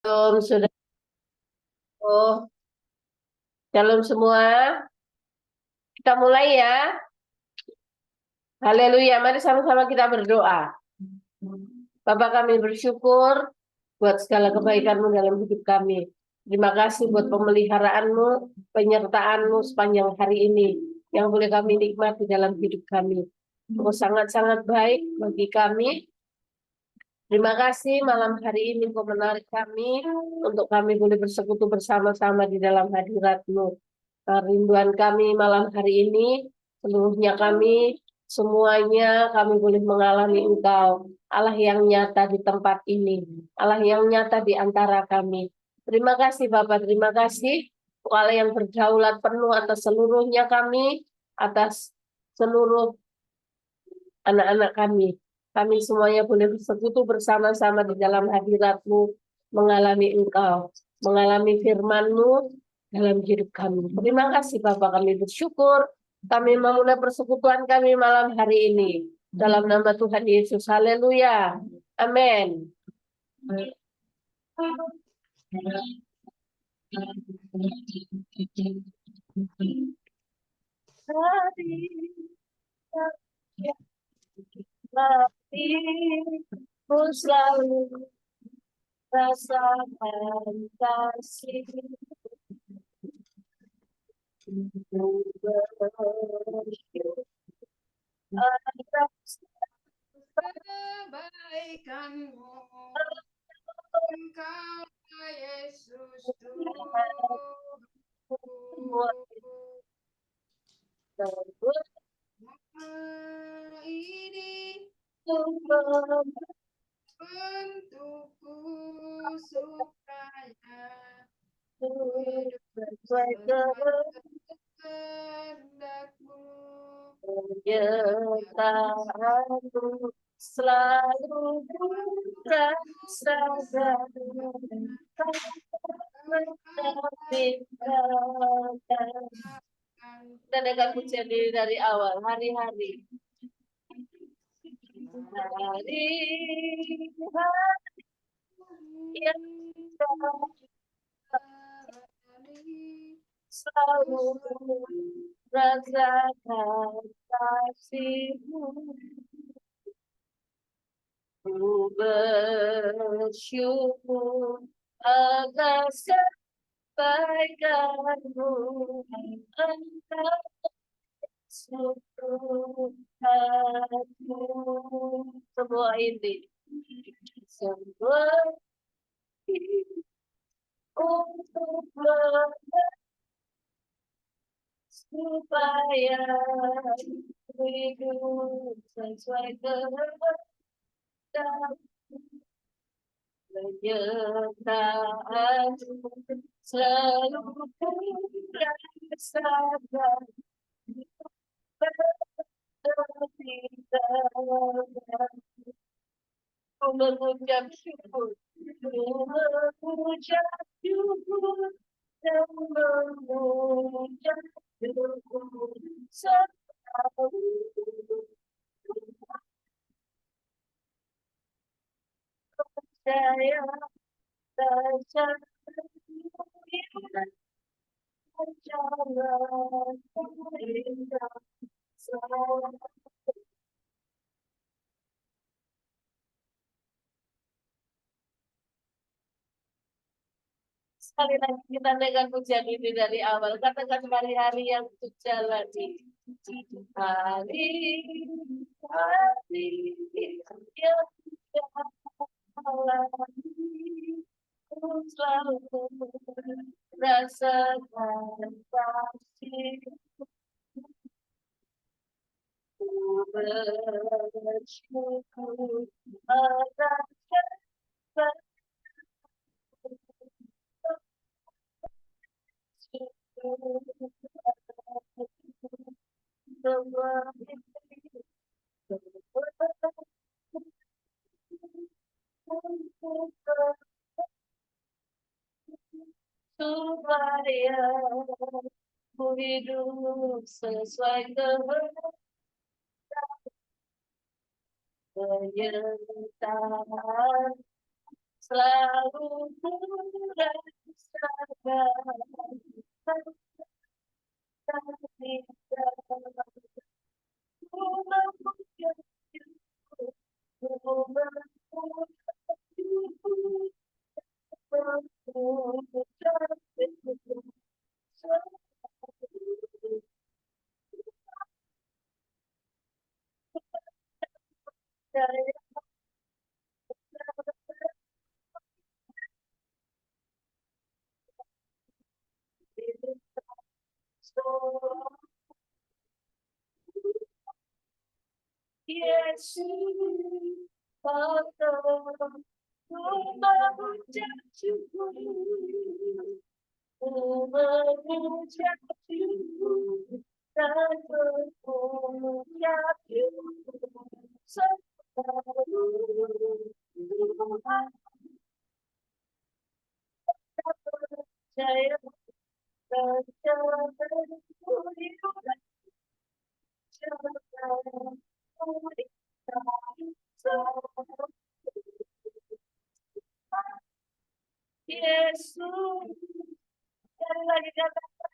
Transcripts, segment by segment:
Sudah. Oh, shalom semua. Kita mulai ya. Haleluya. Mari sama-sama kita berdoa. Bapa, kami bersyukur buat segala kebaikan-Mu dalam hidup kami. Terima kasih buat pemeliharaan-Mu, penyertaan-Mu sepanjang hari ini yang boleh kami nikmati dalam hidup kami. Engkau sangat-sangat baik bagi kami. Terima kasih malam hari ini Engkau menarik kami untuk kami boleh bersekutu bersama-sama di dalam hadirat-Mu. Kerinduan kami malam hari ini, seluruhnya kami, semuanya kami boleh mengalami Engkau, Allah yang nyata di tempat ini, Allah yang nyata di antara kami. Terima kasih Bapak, terima kasih Allah yang berdaulat penuh atas seluruhnya kami, atas seluruh anak-anak kami. Kami semuanya boleh bersekutu bersama-sama di dalam hadirat-Mu, mengalami Engkau, mengalami firman-Mu dalam hidup kami. Terima kasih Bapak, kami bersyukur. Kami memulai persekutuan kami malam hari ini. Dalam nama Tuhan Yesus, haleluya. Amin. Ku selalu rasakan kasih kebaikanmu, Engkau Yesus ini untukku supaya hidup sesuai kehendakmu. Penyertaanmu selalu rasakan kita dengar pujian diri dari awal, hari-hari. Hari-hari yang selalu rasakan kasih-Mu. Ku bersyukur atas kebaikan-Mu, Engkau seluruh hatiku. Semua ini, semua ini untuk supaya hidup sesuai kehendak. Penyertaan selalu rasakan ku mengucap syukur, ku mengucap syukur dan mengucap syukur selalu. Saya sekali lagi kita dengar pujian ini dari awal. Katakan hari-hari yang kujalani. Hari-hari yang kujalani. Ku selalu rasakan kasih. Ku bersyukur atas supaya ku hidup sesuai kehendak. Penyertaan selalu Yesus, Bapa, Tuhan menjadiku, menjadiku, dan menjadiku, selalu Tuhan percaya Yesus, sekali lagi katakan,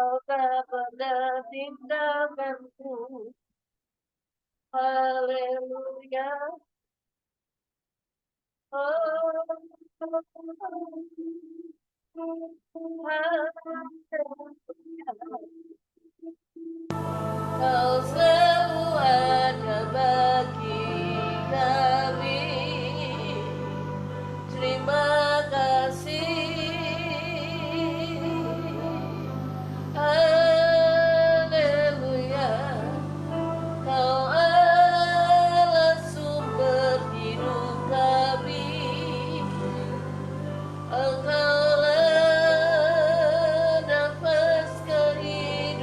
pada tindakanku, haleluya. Kau selalu ada bagi kami. Terima kasih. Haleluya. Kau adalah sumber hidup kami. Engkaulah nafas kehidupan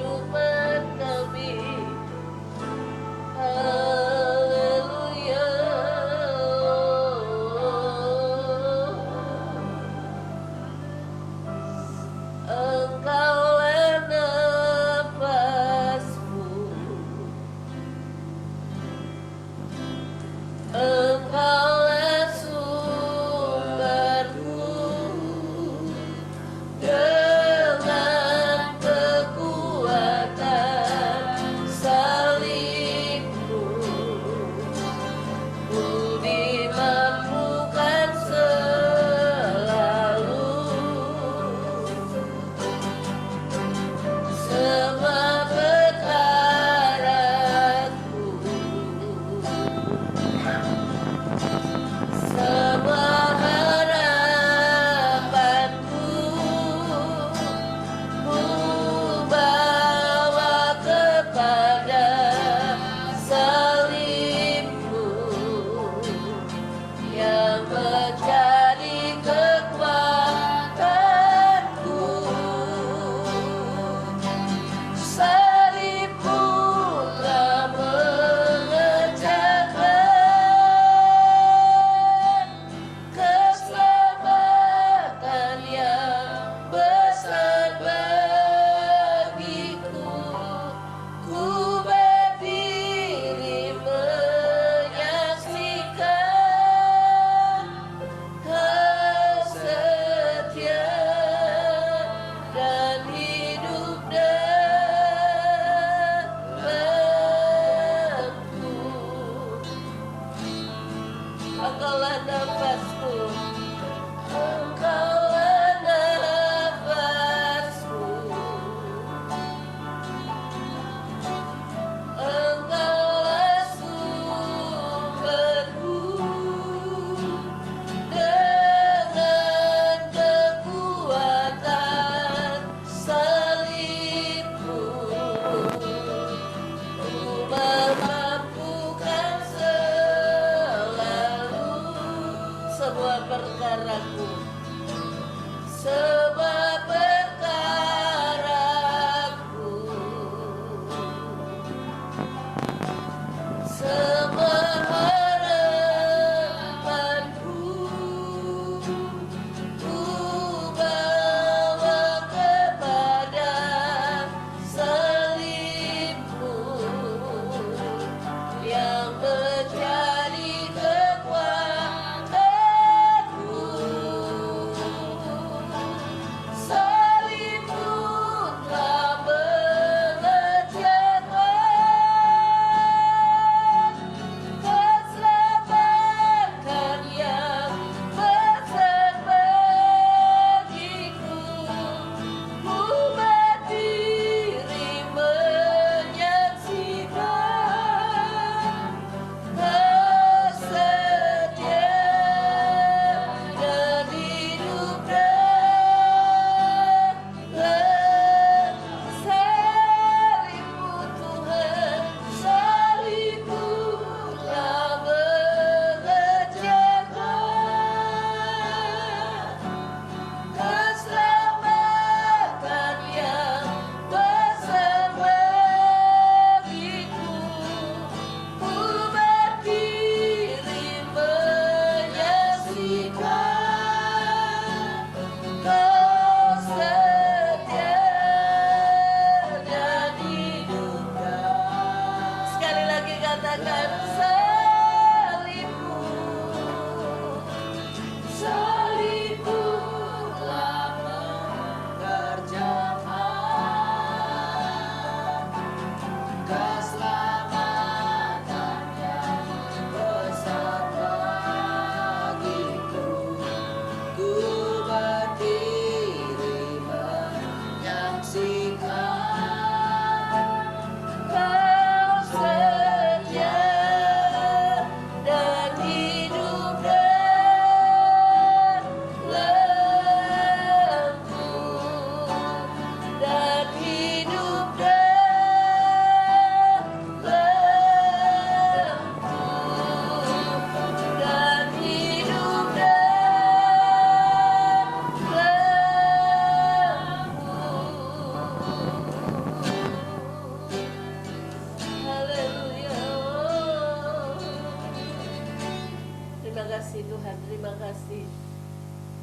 kasih Tuhan, terima kasih.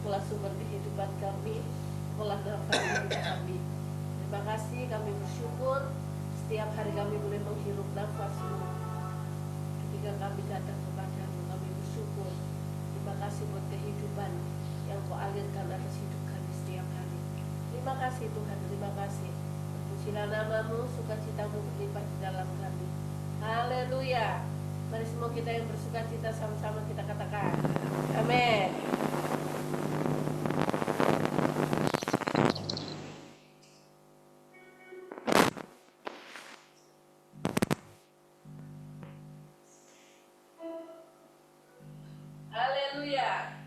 Telah sumber kehidupan kami, telah nafas hidup kami. Terima kasih, kami bersyukur setiap hari kami boleh menghirup nafas-Mu. Ketika kami datang kepadamu, kami bersyukur. Terima kasih buat kehidupan yang Kau alirkan atas hidup kami setiap hari. Terima kasih Tuhan, terima kasih. Terpujilah nama-Mu, sukacita-Mu berlimpah di dalam kami. Haleluya. Mari semua kita yang bersukacita sama-sama kita katakan. Amin. Haleluya.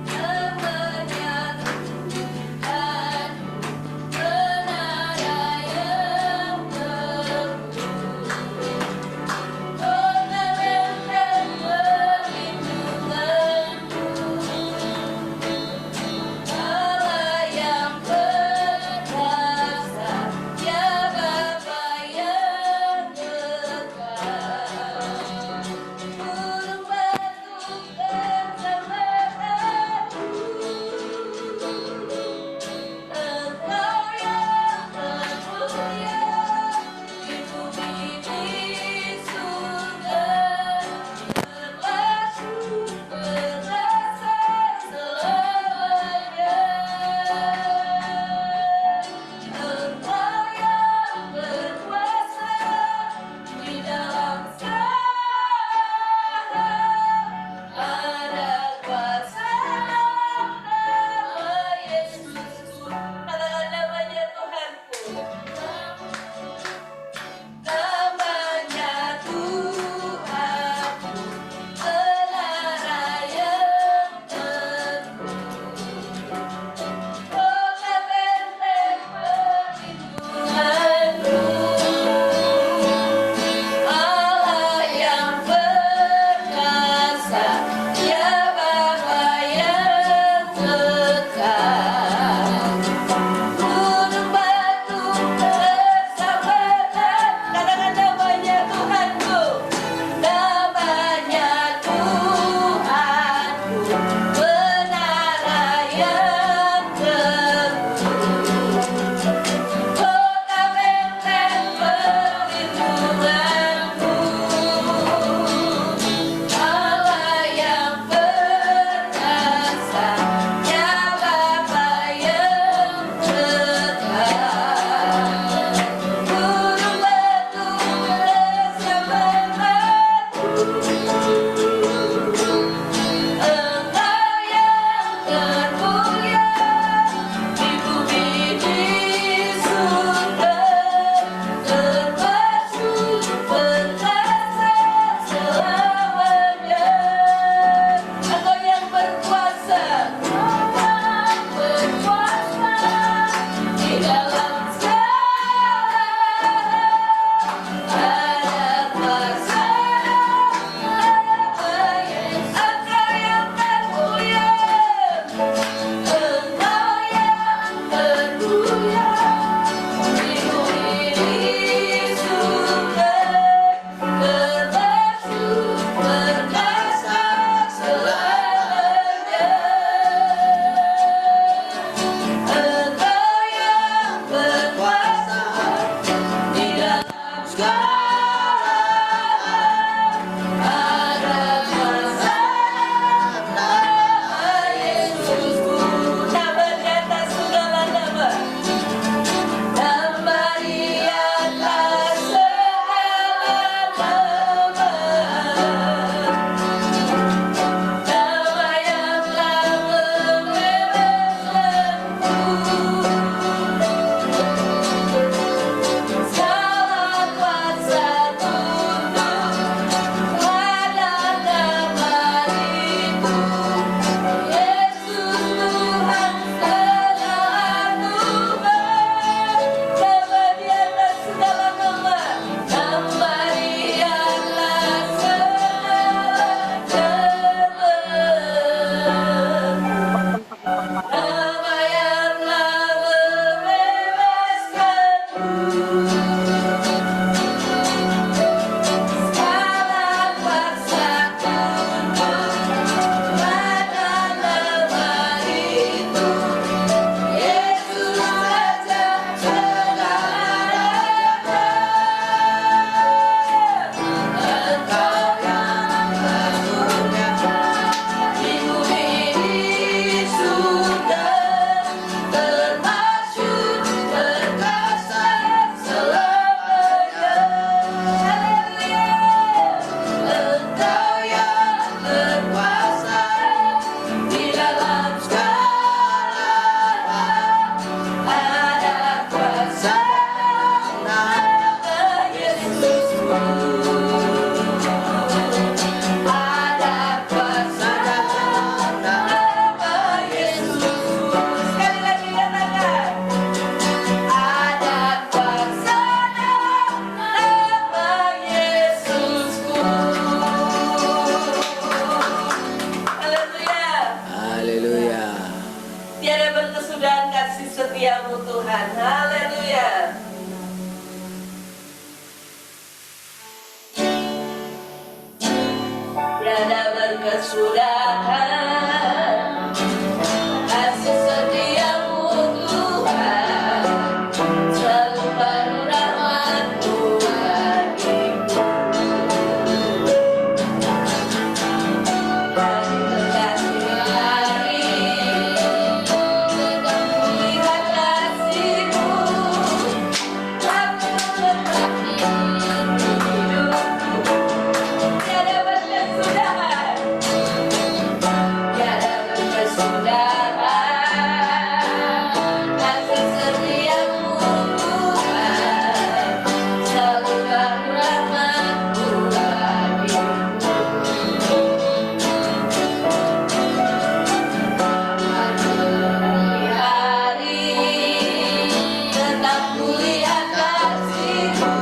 Namanya Tuhan, benar setiamu Tuhan. Haleluya. Tiada berkesudahan kasih setiamu Tuhan, selalu baru rahmat-Mu bagiku. Dari berganti hari tetap kulihat kasih-Mu, aku berhati hidupku. Tiada berkesudahan, tiada berkesudahan kasih setiamu Tuhan, selalu baru rahmat-Mu bagiku. Hari tetap kulihat kasih-Mu,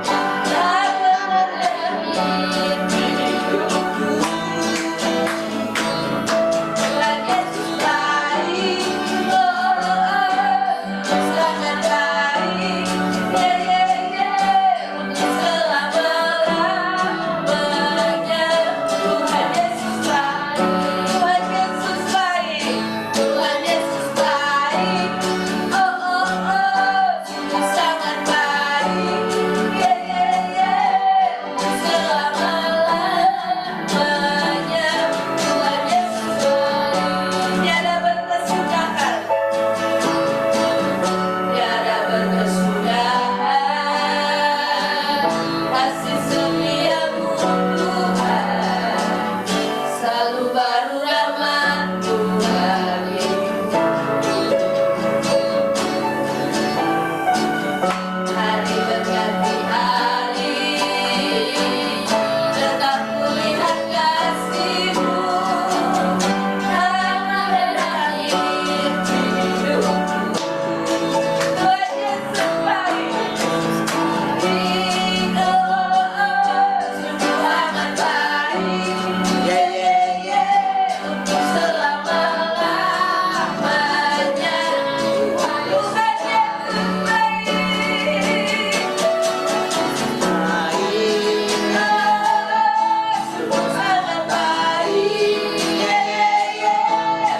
tak berhenti hidupku. Tuhan Yesus baik, sangat baik, untuk selama-lamanya. Tuhan Yesus baik, Tuhan Yesus baik, Tuhan Yesus baik, sangat baik, untuk selama-lamanya. Tuhan Yesus baik, tiada berkesudahan, tiada berkesudahan kasih setiamu Tuhan, selalu baru rahmat-Mu bagiku. Hari berganti hari tetap kulihat kasih-Mu, tak berakhir hidupku. Tuhan Yesus baik, sungguh amat baik, untuk selama-lamanya. Tuhan Yesus baik, sungguh amat baik,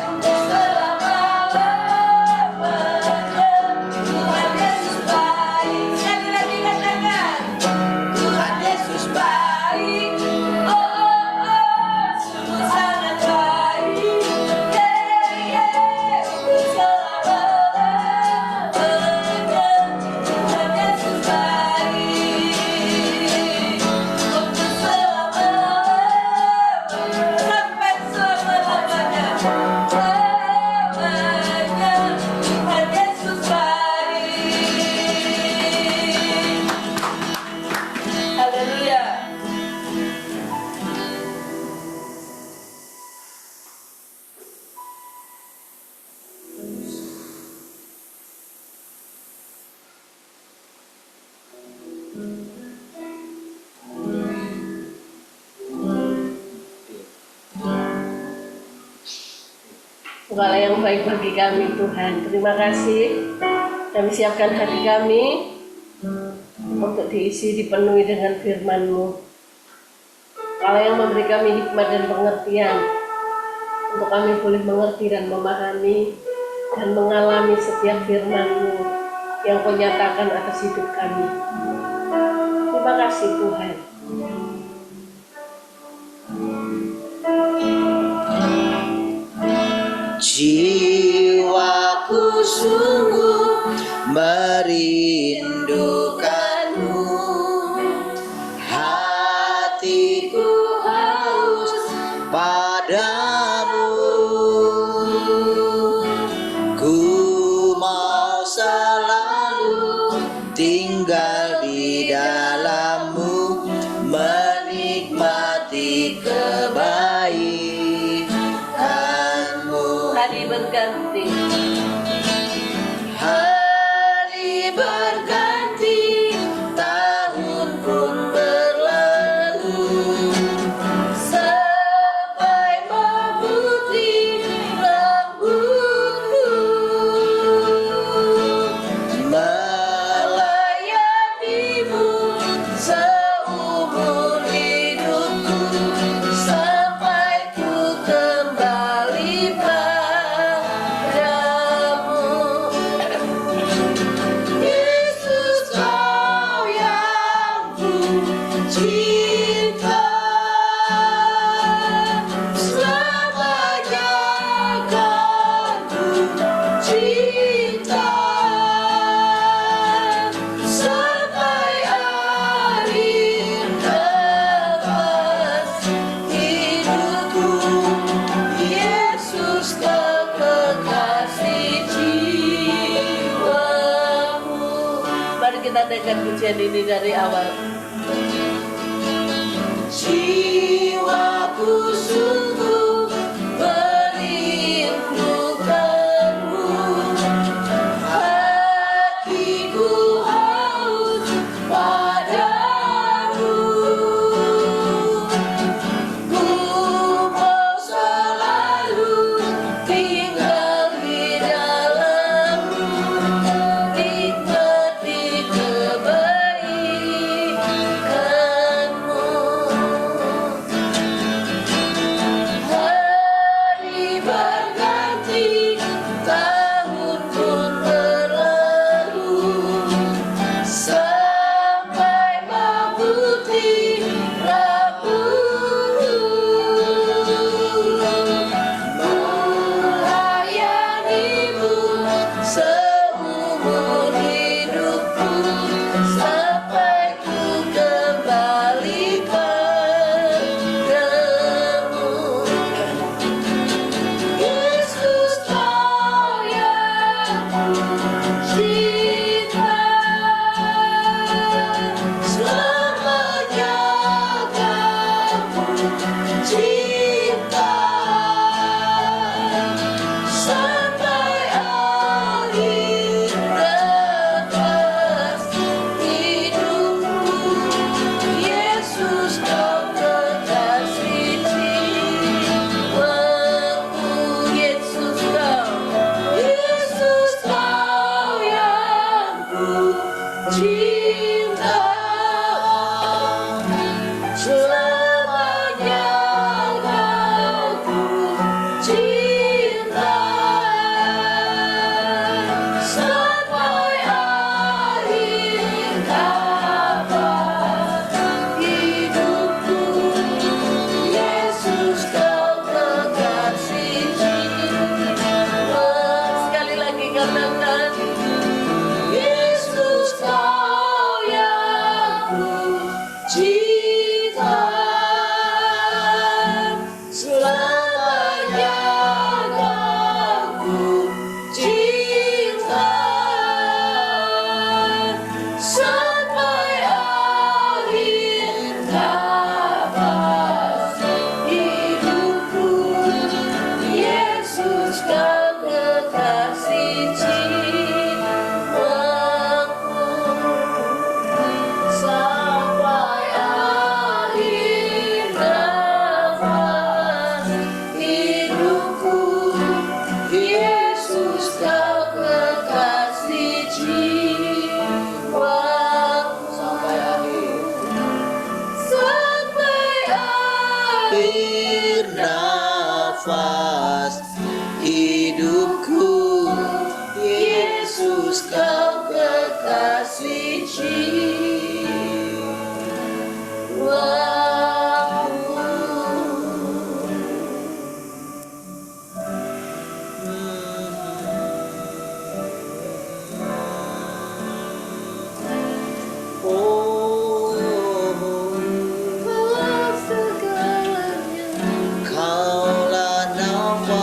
untuk selama-lamanya. Tuhan Yesus baik, sekali lagi katakan, Tuhan Yesus baik, sungguh sangat baik, untuk selama-lamanya. Tuhan Yesus baik, untuk selama-lamanya, sampai selama-lamanya. Tuhan Yesus baik. Haleluya. Segala yang baik bagi kami Tuhan. Terima kasih. Kami siapkan hati kami untuk diisi, dipenuhi dengan firman-Mu. Kalau yang memberi kami hikmat dan pengertian, untuk kami boleh mengerti dan memahami dan mengalami setiap firman-Mu yang Kau nyatakan atas hidup kami. Terima kasih Tuhan. Jiwaku sungguh merindukan-Mu, hatiku haus padamu. Ku mau selalu tinggal di dalam-Mu, menikmati kebaikan-Mu. Hari berganti, Hari berganti, tahun pun berlalu, sampai memutih rambutku. menyanyikan pujian ini dari awal. Jiwaku sungguh merindukanmu, hatiku haus padamu. Ku mau selalu tinggal di dalammu, nikmati kebaikanmu. Hari berganti, tahun pun berlalu, sampai memutih rambutmu. Melayanimu seumur hidupku, sampai ku kembali padamu. Yesus, Kau yang cinta, selamanya Kamu cinta, sampai akhir nafas hidupku. Yesus, Kau kekasih jiwaku. Yesus, Kau yang ku cinta, selamanya Kau ku cinta, sampai akhir nafas hidupku. Yesus, Kau kekasih jiwa. Sekali lagi katakan, Yesus, Kau yang ku cinta, selamanya Kau ku cinta, sampai akhir nafas hidupku. Yesus, Kau kekasih jiwaku, sampai akhir nafas hidupku. Yesus, Kau kekasih jiwaku, sampai akhir nafas hidupku. Yesus, Kau kekasih jiwaku. Kaulah nafas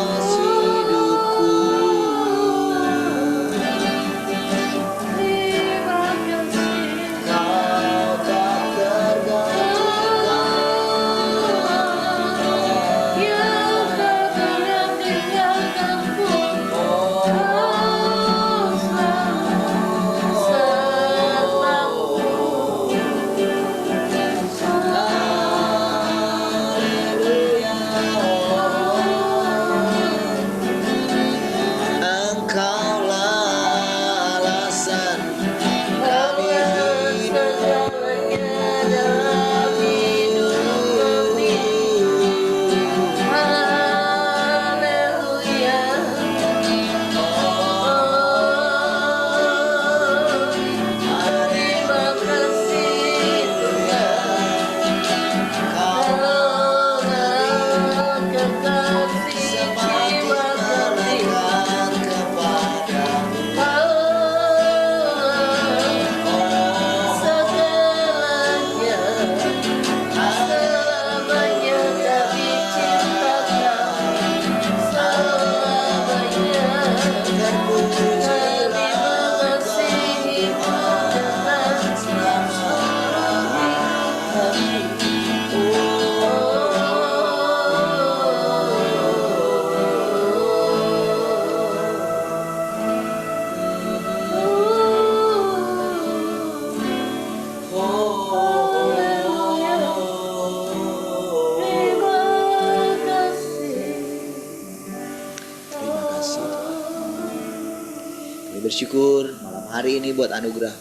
bersyukur malam hari ini buat anugerah.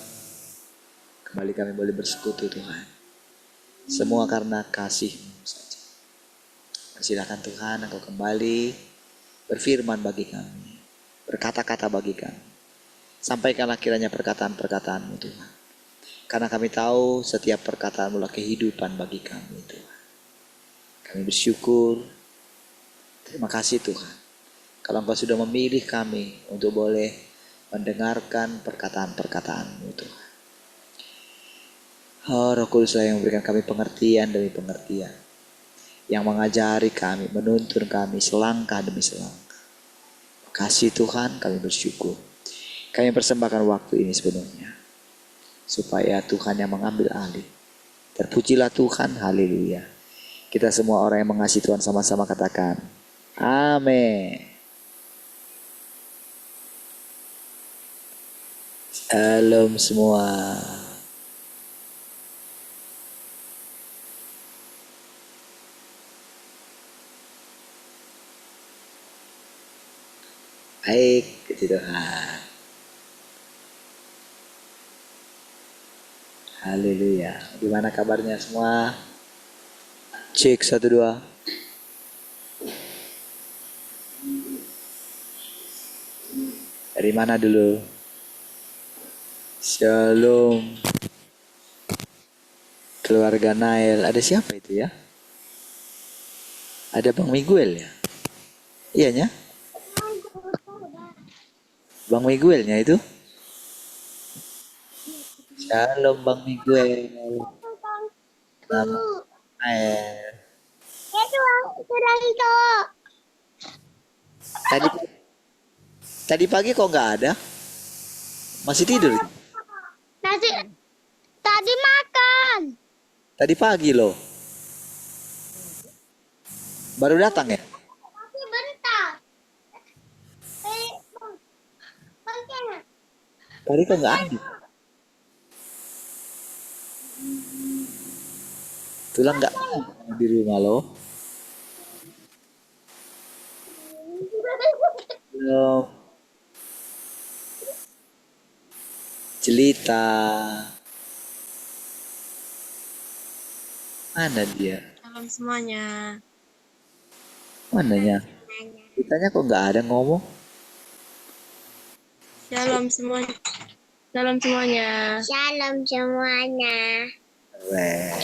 Kembali kami boleh bersekutu Tuhan. Semua karena kasih-Mu saja. Persilakan Tuhan Engkau kembali berfirman bagi kami. Berkata-kata bagi kami. Sampaikanlah kiranya perkataan-perkataan-Mu Tuhan. Karena kami tahu setiap perkataan-Mu adalah kehidupan bagi kami Tuhan. Kami bersyukur. Terima kasih Tuhan. Kalau Engkau sudah memilih kami untuk boleh mendengarkan perkataan-perkataan-Mu Tuhan. Oh, Roh Kuduslah yang memberikan kami pengertian demi pengertian. Yang mengajari kami, menuntun kami selangkah demi selangkah. Kasih Tuhan, kami bersyukur. Kami persembahkan waktu ini sepenuhnya. Supaya Tuhan yang mengambil alih. Terpujilah Tuhan, haleluya. Kita semua orang yang mengasihi Tuhan sama-sama katakan, amin. Shalom semua. Baik, puji Tuhan. Haleluya. Gimana kabarnya semua? Cek 1 2. Dari mana dulu? Shalom. Keluarga Nail. Ada siapa itu ya? Ada Bang Miguel ya? Iyanya? Bang Miguelnya itu? Shalom Bang Miguel. Nama Nail. Tadi pagi kok nggak ada? Masih tidur? Nasi tadi makan. Tadi pagi loh. Baru datang ya? Tapi bentar. Bagaimana? Tadi kok nggak ada? Tulang nggak ada di rumah loh. Belum. Jelita. Mana dia? Salam semuanya. Mananya? Ditanya kok nggak ada ngomong? Shalom semuanya. Shalom semuanya. Shalom semuanya. Weh.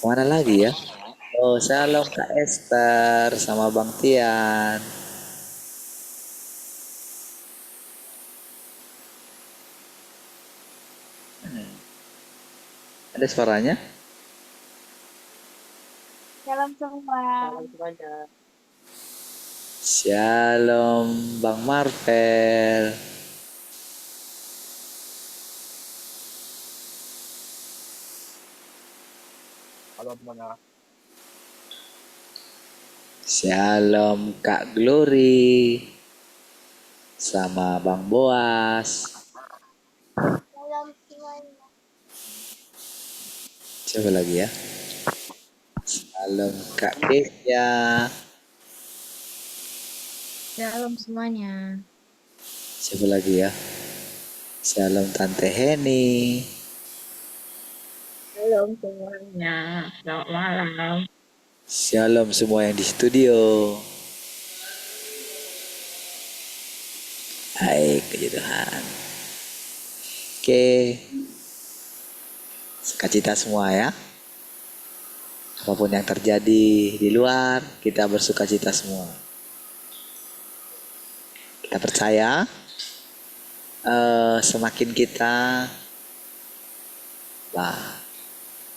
Mana lagi ya? Oh, shalom Kak Esther sama Bang Tian. Ada suaranya? Shalom semua. Shalom Bang Marvel. Halo semuanya. Shalom Kak Glory sama Bang Boas. Shalom semuanya. Siapa lagi ya? Shalom Kak Kesia. Shalom semuanya. Siapa lagi ya? Shalom Tante Heni. Shalom semuanya, selamat malam. Shalom semua yang di studio. Baik, puji Tuhan. Oke. Sukacita semua ya. Apapun yang terjadi di luar, kita bersukacita semua. Kita percaya semakin kita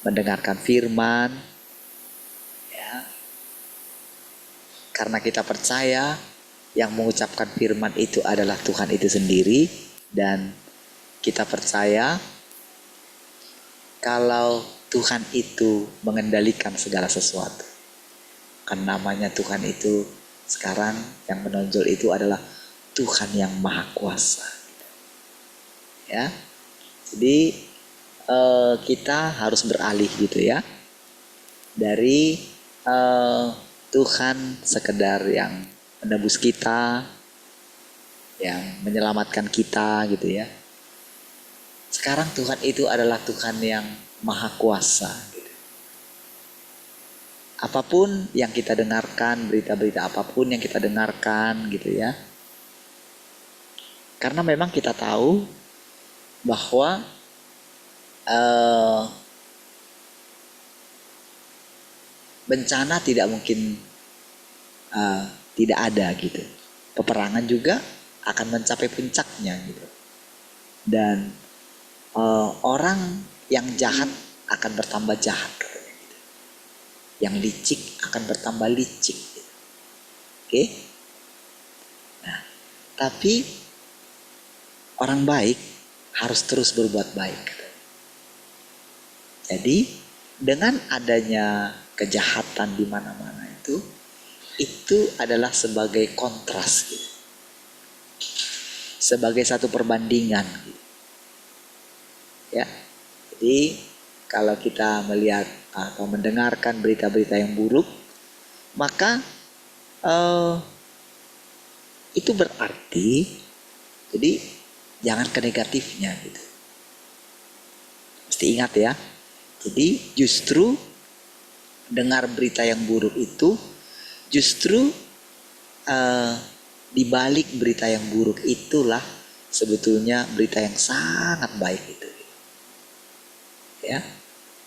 mendengarkan firman, ya, karena kita percaya yang mengucapkan firman itu adalah Tuhan itu sendiri, dan kita percaya kalau Tuhan itu mengendalikan segala sesuatu. Kan namanya Tuhan itu sekarang yang menonjol itu adalah Tuhan yang Maha Kuasa. Ya, jadi kita harus beralih gitu ya, dari Tuhan sekedar yang menebus kita, yang menyelamatkan kita gitu ya. Sekarang Tuhan itu adalah Tuhan yang maha kuasa gitu. Apapun yang kita dengarkan, berita-berita apapun yang kita dengarkan gitu ya. Karena memang kita tahu bahwa bencana tidak mungkin tidak ada gitu. Peperangan juga akan mencapai puncaknya gitu. Dan orang yang jahat akan bertambah jahat katanya gitu. Yang licik akan bertambah licik gitu. Oke? Nah, tapi orang baik harus terus berbuat baik katanya. Jadi dengan adanya kejahatan di mana-mana itu adalah sebagai kontras gitu. Sebagai satu perbandingan gitu. Ya. Jadi kalau kita melihat atau mendengarkan berita-berita yang buruk, maka itu berarti jadi jangan ke negatifnya gitu. Mesti ingat ya. Jadi justru dengar berita yang buruk itu justru di balik berita yang buruk itulah sebetulnya berita yang sangat baik itu. Ya,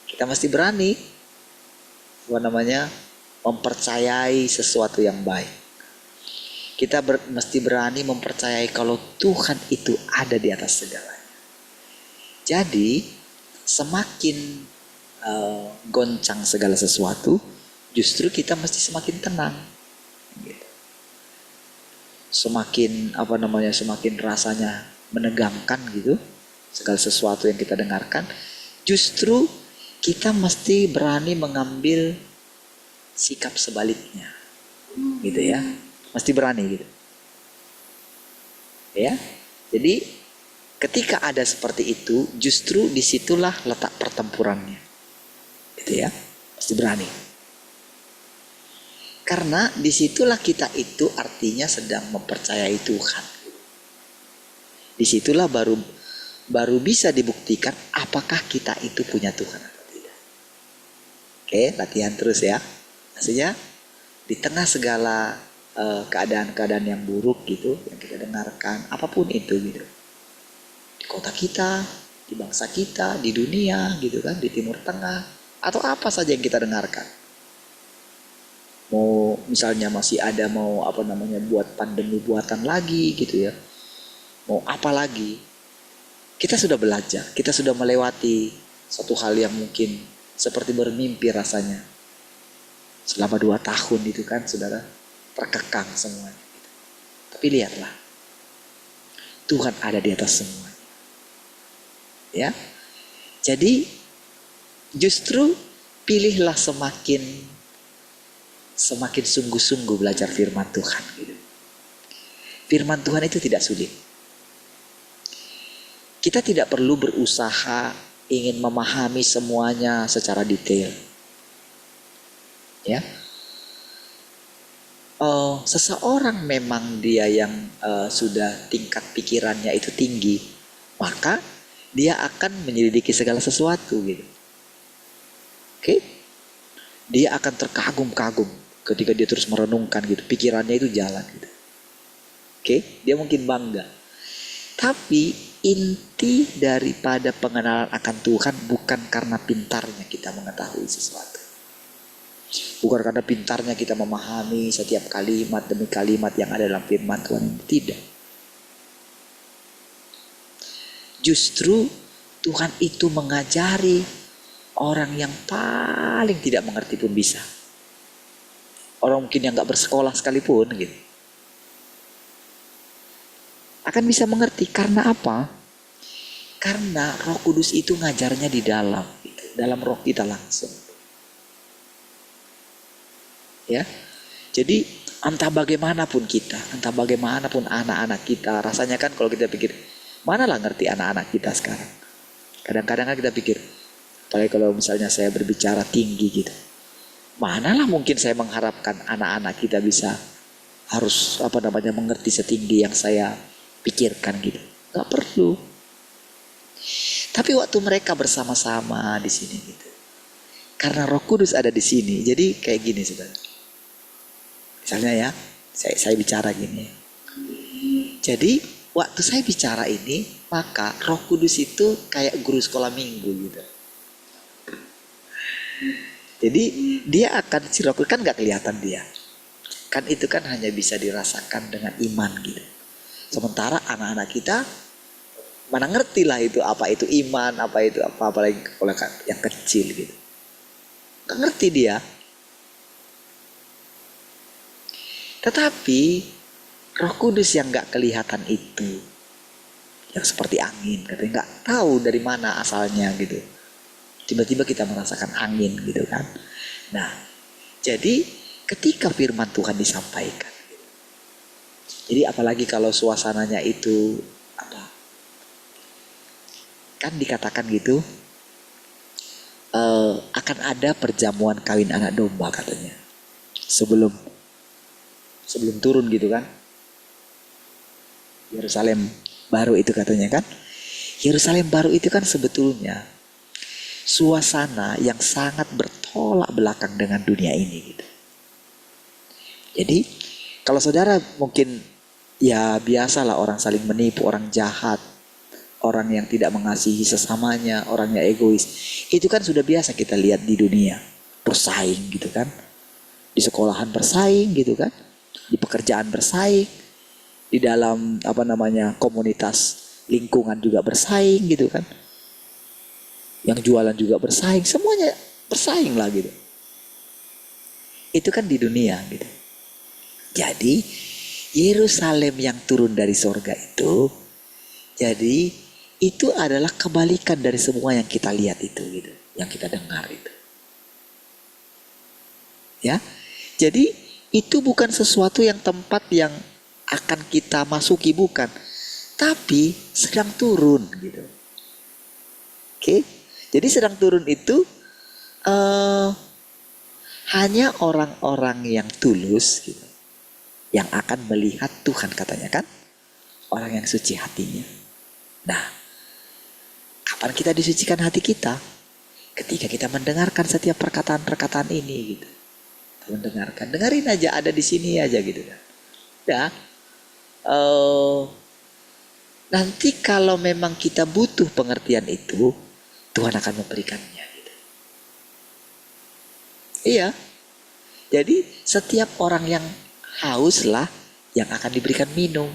kita mesti berani mempercayai sesuatu yang baik. Kita mesti berani mempercayai kalau Tuhan itu ada di atas segalanya. Jadi semakin goncang segala sesuatu, justru kita mesti semakin tenang. Gitu. Semakin semakin rasanya menegangkan gitu, segala sesuatu yang kita dengarkan. Justru kita mesti berani mengambil sikap sebaliknya, gitu ya, mesti berani gitu, ya. Jadi ketika ada seperti itu, justru disitulah letak pertempurannya, gitu ya, mesti berani. Karena disitulah kita itu artinya sedang mempercayai Tuhan. Disitulah baru bisa dibuktikan apakah kita itu punya Tuhan atau tidak. Oke, latihan terus ya. Maksudnya di tengah segala keadaan-keadaan yang buruk gitu, yang kita dengarkan, apapun itu gitu. Di kota kita, di bangsa kita, di dunia gitu kan, di Timur Tengah, atau apa saja yang kita dengarkan. Mau misalnya masih ada buat pandemi buatan lagi gitu ya. Mau apa lagi? Kita sudah belajar, kita sudah melewati suatu hal yang mungkin seperti bermimpi rasanya. Selama 2 tahun itu kan saudara terkekang semuanya. Tapi lihatlah, Tuhan ada di atas semuanya. Ya, jadi justru pilihlah semakin sungguh-sungguh belajar firman Tuhan. Gitu. Firman Tuhan itu tidak sulit. Kita tidak perlu berusaha ingin memahami semuanya secara detail. Ya, seseorang memang dia yang sudah tingkat pikirannya itu tinggi, maka dia akan menyelidiki segala sesuatu gitu. Oke, dia akan terkagum-kagum ketika dia terus merenungkan gitu, pikirannya itu jalan gitu. Oke, dia mungkin bangga. Tapi inti daripada pengenalan akan Tuhan bukan karena pintarnya kita mengetahui sesuatu. Bukan karena pintarnya kita memahami setiap kalimat demi kalimat yang ada dalam firman Tuhan. Tidak. Justru Tuhan itu mengajari orang yang paling tidak mengerti pun bisa. Orang mungkin yang gak bersekolah sekalipun gitu. Akan bisa mengerti. Karena apa? Karena Roh Kudus itu ngajarnya di dalam gitu. Dalam roh kita langsung. Ya. Jadi entah bagaimanapun kita, entah bagaimanapun anak-anak kita, rasanya kan kalau kita pikir, manalah ngerti anak-anak kita sekarang. Kadang-kadang kan kita pikir, apalagi kalau misalnya saya berbicara tinggi gitu, manalah mungkin saya mengharapkan anak-anak kita bisa harus mengerti setinggi yang saya pikirkan gitu. Nggak perlu. Tapi waktu mereka bersama-sama di sini gitu. Karena Roh Kudus ada di sini. Jadi kayak gini saudara. Misalnya ya, saya bicara gini. Jadi waktu saya bicara ini, maka Roh Kudus itu kayak guru sekolah minggu gitu. Jadi dia akan, si Roh Kudus kan gak kelihatan dia. Kan itu kan hanya bisa dirasakan dengan iman gitu. Sementara anak-anak kita mana ngerti lah itu apa itu iman, apa itu apa, apalagi kalau yang kecil gitu. Gak ngerti dia. Tetapi Roh Kudus yang gak kelihatan itu, yang seperti angin, katanya gak tahu dari mana asalnya gitu. Tiba-tiba kita merasakan angin gitu kan. Nah, jadi ketika firman Tuhan disampaikan, jadi apalagi kalau suasananya itu apa? Kan dikatakan gitu, akan ada perjamuan kawin anak domba katanya. Sebelum turun gitu kan. Yerusalem baru itu katanya kan. Yerusalem baru itu kan sebetulnya suasana yang sangat bertolak belakang dengan dunia ini gitu. Jadi kalau saudara mungkin ya biasalah orang saling menipu, orang jahat, orang yang tidak mengasihi sesamanya, orang yang egois. Itu kan sudah biasa kita lihat di dunia. Bersaing gitu kan. Di sekolahan bersaing gitu kan. Di pekerjaan bersaing. Di dalam komunitas lingkungan juga bersaing gitu kan. Yang jualan juga bersaing. Semuanya bersaing lah gitu. Itu kan di dunia gitu. Jadi Yerusalem yang turun dari sorga itu, jadi itu adalah kebalikan dari semua yang kita lihat itu gitu, yang kita dengar itu. Ya, jadi itu bukan sesuatu yang tempat yang akan kita masuki, bukan, tapi sedang turun gitu. Oke, jadi sedang turun itu hanya orang-orang yang tulus gitu, yang akan melihat Tuhan katanya kan, orang yang suci hatinya. Nah, kapan kita disucikan hati kita? Ketika kita mendengarkan setiap perkataan-perkataan ini gitu. Mendengarkan, dengerin aja, ada di sini aja gitu kan. Ya, nanti kalau memang kita butuh pengertian itu, Tuhan akan memberikannya gitu. Iya. Jadi setiap orang yang haus lah yang akan diberikan minum.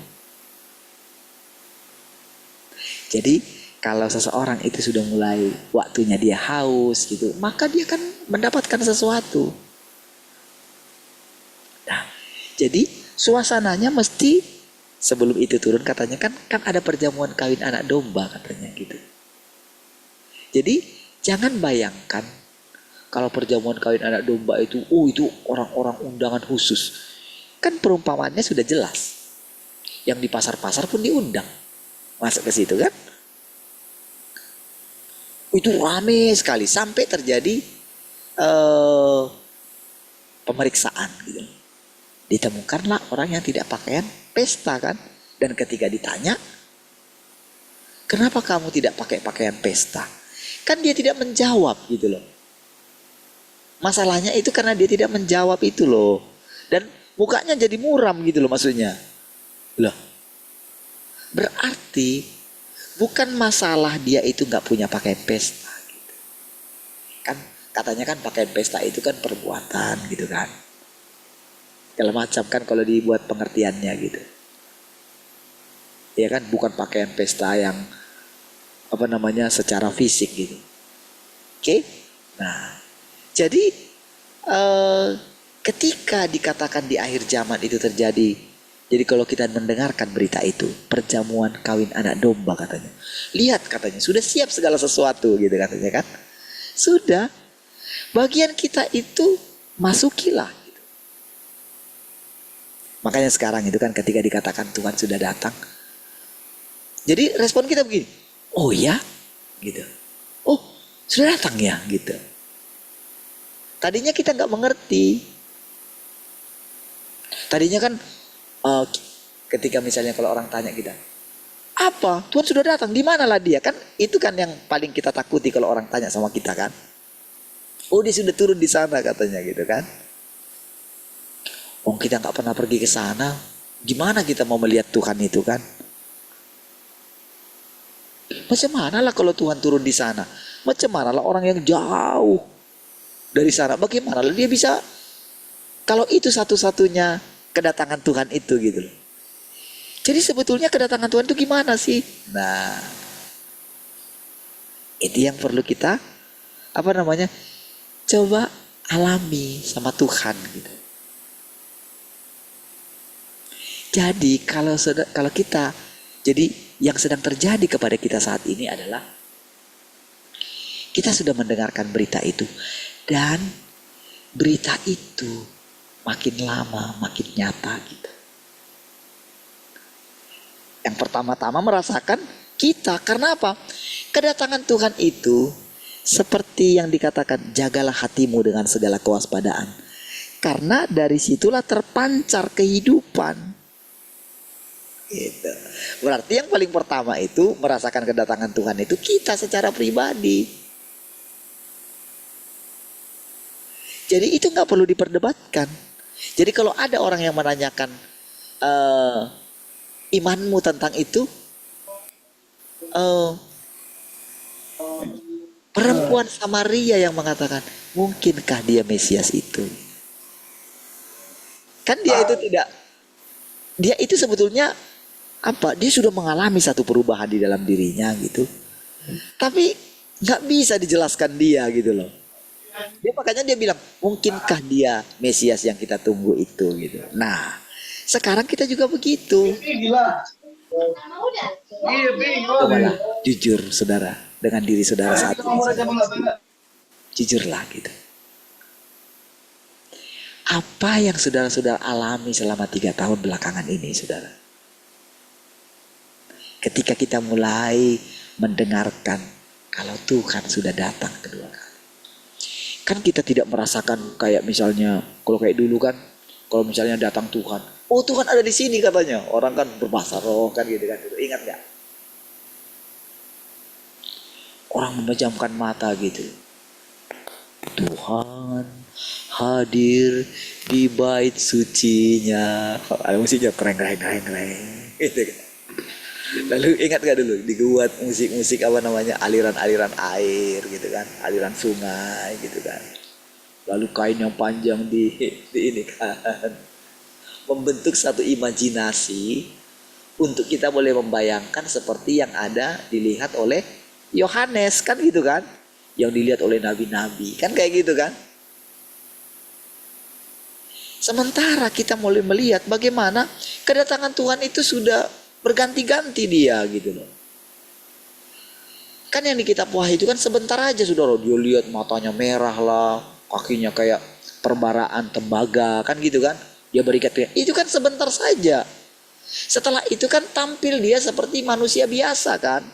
Jadi kalau seseorang itu sudah mulai waktunya dia haus gitu, maka dia akan mendapatkan sesuatu. Nah, jadi suasananya mesti sebelum itu turun katanya kan ada perjamuan kawin anak domba katanya gitu. Jadi jangan bayangkan kalau perjamuan kawin anak domba itu, itu orang-orang undangan khusus. Kan perumpamannya sudah jelas. Yang di pasar-pasar pun diundang. Masuk ke situ kan. Itu rame sekali. Sampai terjadi pemeriksaan gitu. Ditemukanlah orang yang tidak pakaian pesta kan. Dan ketika ditanya, kenapa kamu tidak pakai pakaian pesta? Kan dia tidak menjawab gitu loh. Masalahnya itu karena dia tidak menjawab itu loh. Dan mukanya jadi muram gitu loh maksudnya. Loh. Berarti bukan masalah dia itu gak punya pakaian pesta gitu. Kan katanya kan pakaian pesta itu kan perbuatan gitu kan. Segala macam kan kalau dibuat pengertiannya gitu. Ya kan, bukan pakaian pesta yang secara fisik gitu. Oke? Nah, jadi ketika dikatakan di akhir zaman itu terjadi, jadi kalau kita mendengarkan berita itu, perjamuan kawin anak domba katanya. Lihat katanya, sudah siap segala sesuatu gitu katanya kan. Sudah, bagian kita itu masukilah. Gitu. Makanya sekarang itu kan ketika dikatakan Tuhan sudah datang. Jadi respon kita begini, oh ya gitu. Oh sudah datang ya gitu. Tadinya kita gak mengerti. Tadinya kan ketika misalnya kalau orang tanya kita, Apa? Tuhan sudah datang. Di manalah dia? Kan itu kan yang paling kita takuti kalau orang tanya sama kita kan. Oh, dia sudah turun di sana katanya gitu kan. Oh, kita nggak pernah pergi ke sana. Gimana kita mau melihat Tuhan itu kan? Macam mana lah kalau Tuhan turun di sana? Macam mana lah orang yang jauh dari sana? Bagaimana lah dia bisa? Kalau itu satu-satunya kedatangan Tuhan itu gitu loh. Jadi sebetulnya kedatangan Tuhan itu gimana sih? Nah, itu yang perlu kita coba alami sama Tuhan gitu. Jadi kalau kita, jadi yang sedang terjadi kepada kita saat ini adalah kita sudah mendengarkan berita itu, dan berita itu makin lama makin nyata gitu. Yang pertama-tama merasakan kita, karena apa? Kedatangan Tuhan itu seperti yang dikatakan, jagalah hatimu dengan segala kewaspadaan, karena dari situlah terpancar kehidupan. Gitu. Berarti yang paling pertama itu merasakan kedatangan Tuhan itu kita secara pribadi. Jadi itu nggak perlu diperdebatkan. Jadi kalau ada orang yang menanyakan imanmu tentang itu, perempuan Samaria yang mengatakan, mungkinkah dia Mesias itu? Kan dia itu tidak, dia itu sebetulnya dia sudah mengalami satu perubahan di dalam dirinya gitu, tapi nggak bisa dijelaskan dia gitu loh. Makanya dia bilang, mungkinkah dia Mesias yang kita tunggu itu gitu. Nah, sekarang kita juga begitu. Cobalah jujur saudara dengan diri saudara saat ini. Jujurlah gitu. Apa yang saudara-saudara alami selama 3 tahun belakangan ini, saudara? Ketika kita mulai mendengarkan kalau Tuhan sudah datang kedua kali. Kan kita tidak merasakan kayak misalnya, kalau kayak dulu kan, kalau misalnya datang Tuhan, oh Tuhan ada di sini katanya. Orang kan berbahasa roh kan gitu kan. Ingat gak? Orang memejamkan mata gitu. Tuhan hadir di bait sucinya. Ada musiknya kreng gitu kan. Lalu ingat gak dulu dibuat musik-musik aliran-aliran air gitu kan, aliran sungai gitu kan. Lalu kain yang panjang di ini kan, membentuk satu imajinasi untuk kita boleh membayangkan seperti yang ada dilihat oleh Yohanes kan gitu kan, yang dilihat oleh nabi-nabi kan kayak gitu kan. Sementara kita mulai melihat bagaimana kedatangan Tuhan itu sudah berganti-ganti dia gitu loh. Kan yang di kitab Wahyu itu kan sebentar aja saudara, dia lihat matanya merah lah, kakinya kayak perbaraan tembaga kan gitu kan. Dia berikat, itu kan sebentar saja. Setelah itu kan tampil dia seperti manusia biasa kan.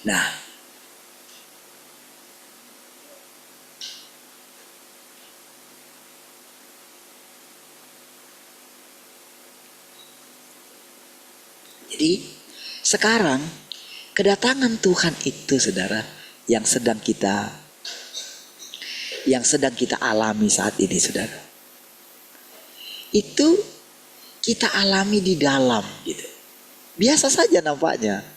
Nah, jadi sekarang kedatangan Tuhan itu saudara yang sedang kita alami saat ini saudara. Itu kita alami di dalam gitu. Biasa saja nampaknya.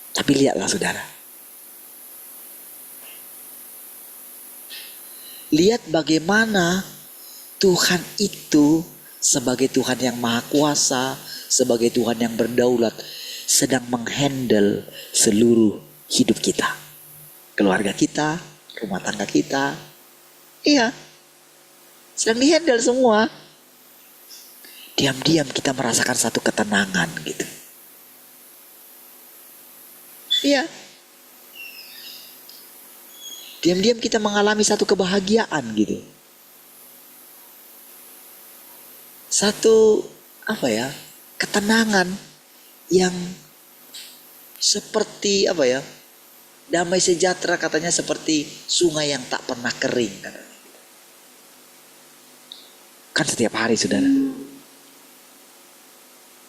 Tapi lihatlah saudara. Lihat bagaimana Tuhan itu sebagai Tuhan yang maha kuasa, sebagai Tuhan yang berdaulat, sedang menghandle seluruh hidup kita. Keluarga kita, rumah tangga kita. Iya. Sedang dihandle semua. Diam-diam kita merasakan satu ketenangan gitu. Iya. Diam-diam kita mengalami satu kebahagiaan gitu. Satu ketenangan yang Seperti apa ya? Damai sejahtera katanya seperti sungai yang tak pernah kering katanya. Kan setiap hari saudara.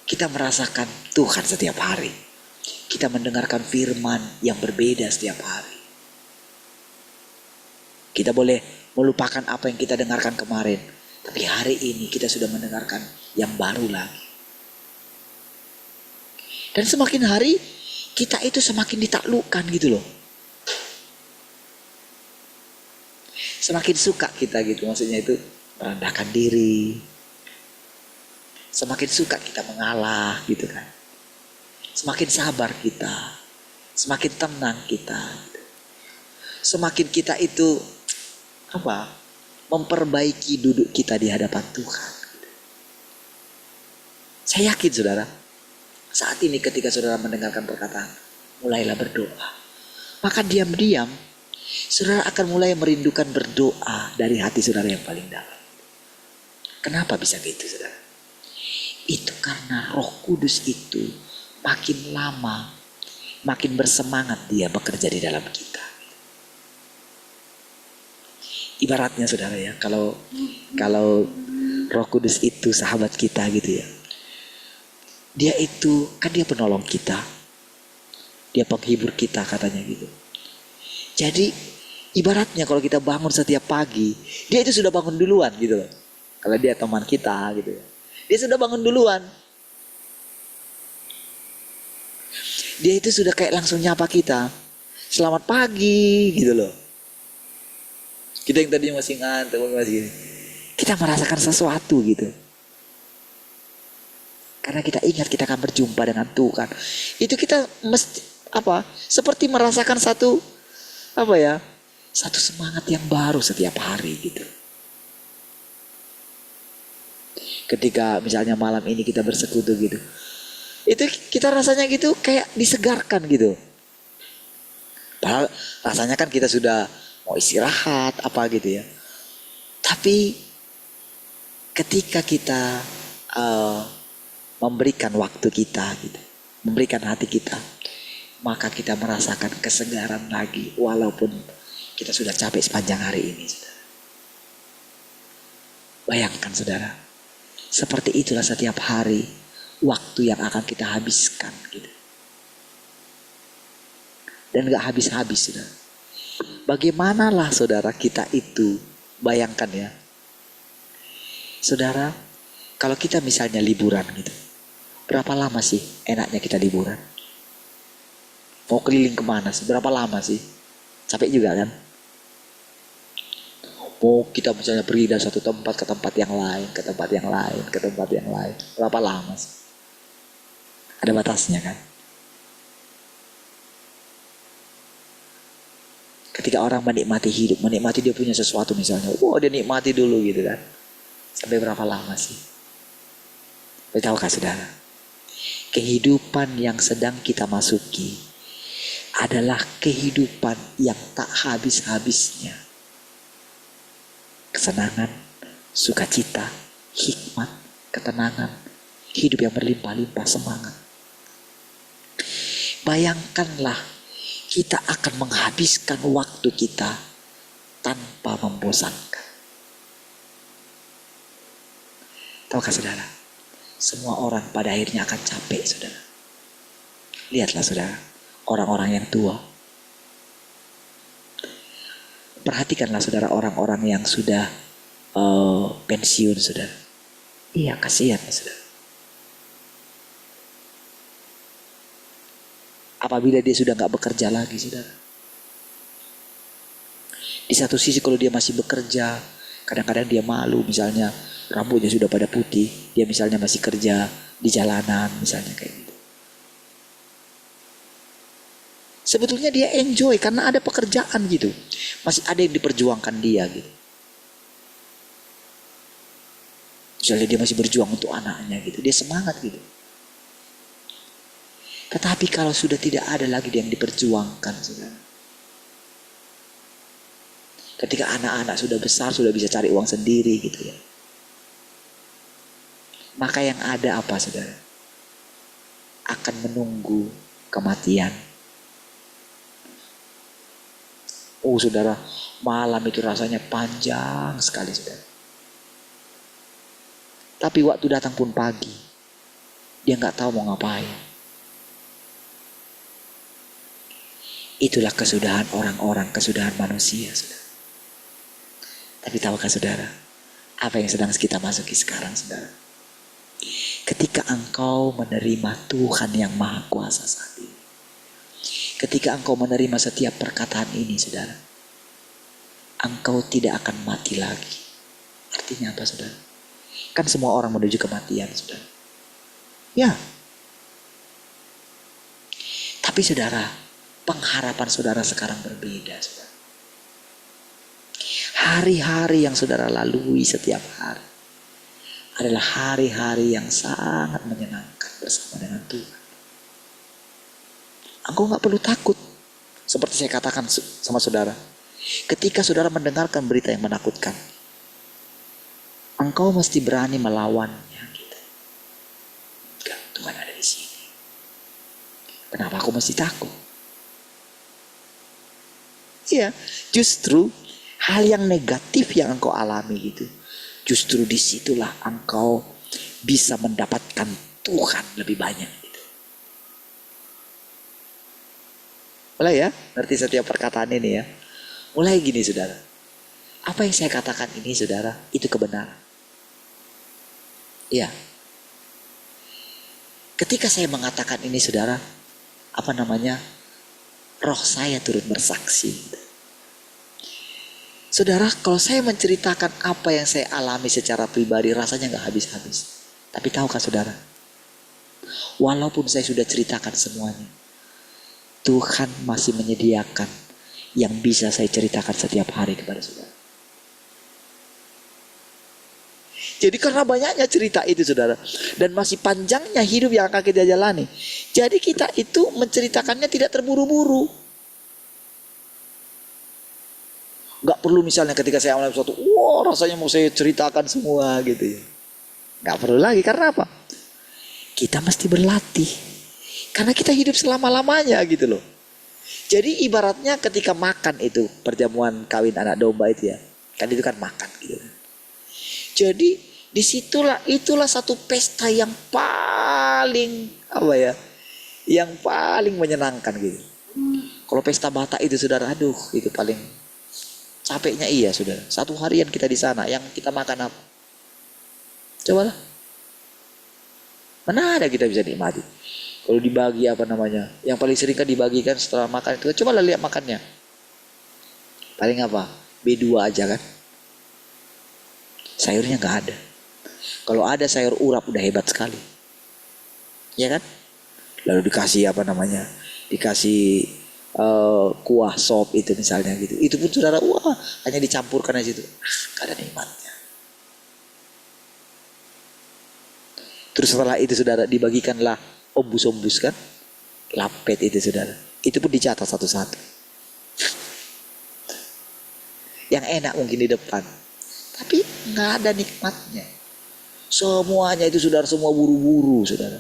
Kita merasakan Tuhan setiap hari. Kita mendengarkan firman yang berbeda setiap hari. Kita boleh melupakan apa yang kita dengarkan kemarin. Tapi hari ini kita sudah mendengarkan yang baru lagi. Dan semakin hari kita itu semakin ditaklukkan gitu loh. Semakin suka kita gitu, maksudnya itu merendahkan diri. Semakin suka kita mengalah gitu kan. Semakin sabar kita. Semakin tenang kita. Semakin kita itu memperbaiki duduk kita di hadapan Tuhan. Saya yakin saudara, saat ini ketika saudara mendengarkan perkataan, mulailah berdoa. Maka diam-diam saudara akan mulai merindukan berdoa dari hati saudara yang paling dalam. Kenapa bisa gitu saudara? Itu karena Roh Kudus itu makin lama makin bersemangat dia bekerja di dalam kita. Ibaratnya saudara ya, kalau Roh Kudus itu sahabat kita gitu ya. Dia itu kan dia penolong kita. Dia penghibur kita katanya gitu. Jadi ibaratnya kalau kita bangun setiap pagi, dia itu sudah bangun duluan gitu loh. Kalau dia teman kita gitu ya. Dia sudah bangun duluan. Dia itu sudah kayak langsung nyapa kita. Selamat pagi gitu loh. Kita yang tadinya masih ngantuk, masih gini. Kita merasakan sesuatu gitu. Karena kita ingat kita akan berjumpa dengan Tuhan. Itu kita mesti seperti merasakan satu semangat yang baru setiap hari gitu. Ketika misalnya malam ini kita bersekutu gitu. Itu kita rasanya gitu kayak disegarkan gitu. Padahal rasanya kan kita sudah mau istirahat gitu ya. Tapi ketika kita memberikan waktu kita gitu, memberikan hati kita, maka kita merasakan kesegaran lagi walaupun kita sudah capek sepanjang hari ini saudara. Bayangkan saudara, seperti itulah setiap hari waktu yang akan kita habiskan gitu. Dan gak habis-habis saudara. Bagaimanalah saudara kita itu, bayangkan ya. Saudara, kalau kita misalnya liburan gitu, berapa lama sih enaknya kita liburan? Mau keliling kemana sih? Berapa lama sih? Capek juga kan? Mau kita misalnya pergi dari satu tempat ke tempat yang lain, ke tempat yang lain, ke tempat yang lain. Berapa lama sih? Ada batasnya kan? Ketika orang menikmati hidup, menikmati dia punya sesuatu misalnya. Dia nikmati dulu gitu kan. Sampai berapa lama sih? Tahukah saudara? Kehidupan yang sedang kita masuki adalah kehidupan yang tak habis-habisnya. Kesenangan, sukacita, hikmat, ketenangan, hidup yang berlimpah-limpah, semangat. Bayangkanlah kita akan menghabiskan waktu kita tanpa membosankan. Tahukah saudara? Semua orang pada akhirnya akan capek saudara. Lihatlah saudara, orang-orang yang tua. Perhatikanlah saudara orang-orang yang sudah pensiun saudara. Iya, kasihan saudara. Apabila dia sudah gak bekerja lagi saudara. Di satu sisi kalau dia masih bekerja, kadang-kadang dia malu misalnya rambutnya sudah pada putih, dia misalnya masih kerja di jalanan misalnya kayak gitu. Sebetulnya dia enjoy karena ada pekerjaan gitu. Masih ada yang diperjuangkan dia gitu. Misalnya dia masih berjuang untuk anaknya gitu, dia semangat gitu. Tetapi kalau sudah tidak ada lagi yang diperjuangkan saudara. Ketika anak-anak sudah besar, sudah bisa cari uang sendiri gitu ya. Maka yang ada apa saudara? Akan menunggu kematian. Oh saudara, malam itu rasanya panjang sekali saudara. Tapi waktu datang pun pagi, dia nggak tahu mau ngapain. Itulah kesudahan orang-orang, kesudahan manusia saudara. Tapi tahukah saudara, apa yang sedang kita masuki sekarang saudara? Ketika engkau menerima Tuhan yang Maha Kuasa saat ini, ketika engkau menerima setiap perkataan ini saudara, engkau tidak akan mati lagi. Artinya apa saudara? Kan semua orang menuju kematian saudara. Ya. Tapi saudara, pengharapan saudara sekarang berbeda saudara. Hari-hari yang saudara lalui setiap hari adalah hari-hari yang sangat menyenangkan bersama dengan Tuhan. Engkau gak perlu takut. Seperti saya katakan sama saudara, ketika saudara mendengarkan berita yang menakutkan, engkau mesti berani melawannya gitu. Enggak, Tuhan ada di sini. Kenapa aku mesti takut? Iya, justru hal yang negatif yang engkau alami gitu, justru disitulah engkau bisa mendapatkan Tuhan lebih banyak gitu. Mulai ya, ngerti setiap perkataan ini ya. Mulai gini saudara, apa yang saya katakan ini saudara, itu kebenaran. Iya. Ketika saya mengatakan ini saudara, apa namanya, roh saya turut bersaksi gitu. Saudara, kalau saya menceritakan apa yang saya alami secara pribadi, rasanya gak habis-habis. Tapi tahukah saudara, walaupun saya sudah ceritakan semuanya, Tuhan masih menyediakan yang bisa saya ceritakan setiap hari kepada saudara. Jadi karena banyaknya cerita itu saudara, dan masih panjangnya hidup yang akan kita jalani, jadi kita itu menceritakannya tidak terburu-buru. Gak perlu misalnya ketika saya alami sesuatu, wah rasanya mau saya ceritakan semua gitu ya. Gak perlu lagi, karena apa? Kita mesti berlatih. Karena kita hidup selama-lamanya gitu loh. Jadi ibaratnya ketika makan itu, perjamuan kawin anak domba itu ya, kan itu kan makan gitu. Jadi itulah satu pesta yang paling apa ya, yang paling menyenangkan gitu. Kalau pesta Batak itu saudara, aduh itu paling capeknya iya saudara. Satu harian kita di sana, yang kita makan apa? Cobalah. Mana ada kita bisa nikmati? Kalau dibagi apa namanya? Yang paling sering kan dibagikan setelah makan itu. Cobalah lihat makannya. Paling apa? B2 aja kan? Sayurnya nggak ada. Kalau ada sayur urap udah hebat sekali. Ya kan? Lalu dikasih apa namanya? Dikasih kuah sop itu misalnya gitu. Itu pun saudara, wah hanya dicampurkan aja situ. Gak ada nikmatnya. Terus setelah itu saudara dibagikanlah ombus-ombus kan, lapet itu saudara. Itu pun dicatat satu-satu. Yang enak mungkin di depan, tapi nggak ada nikmatnya. Semuanya itu saudara, semua buru-buru saudara.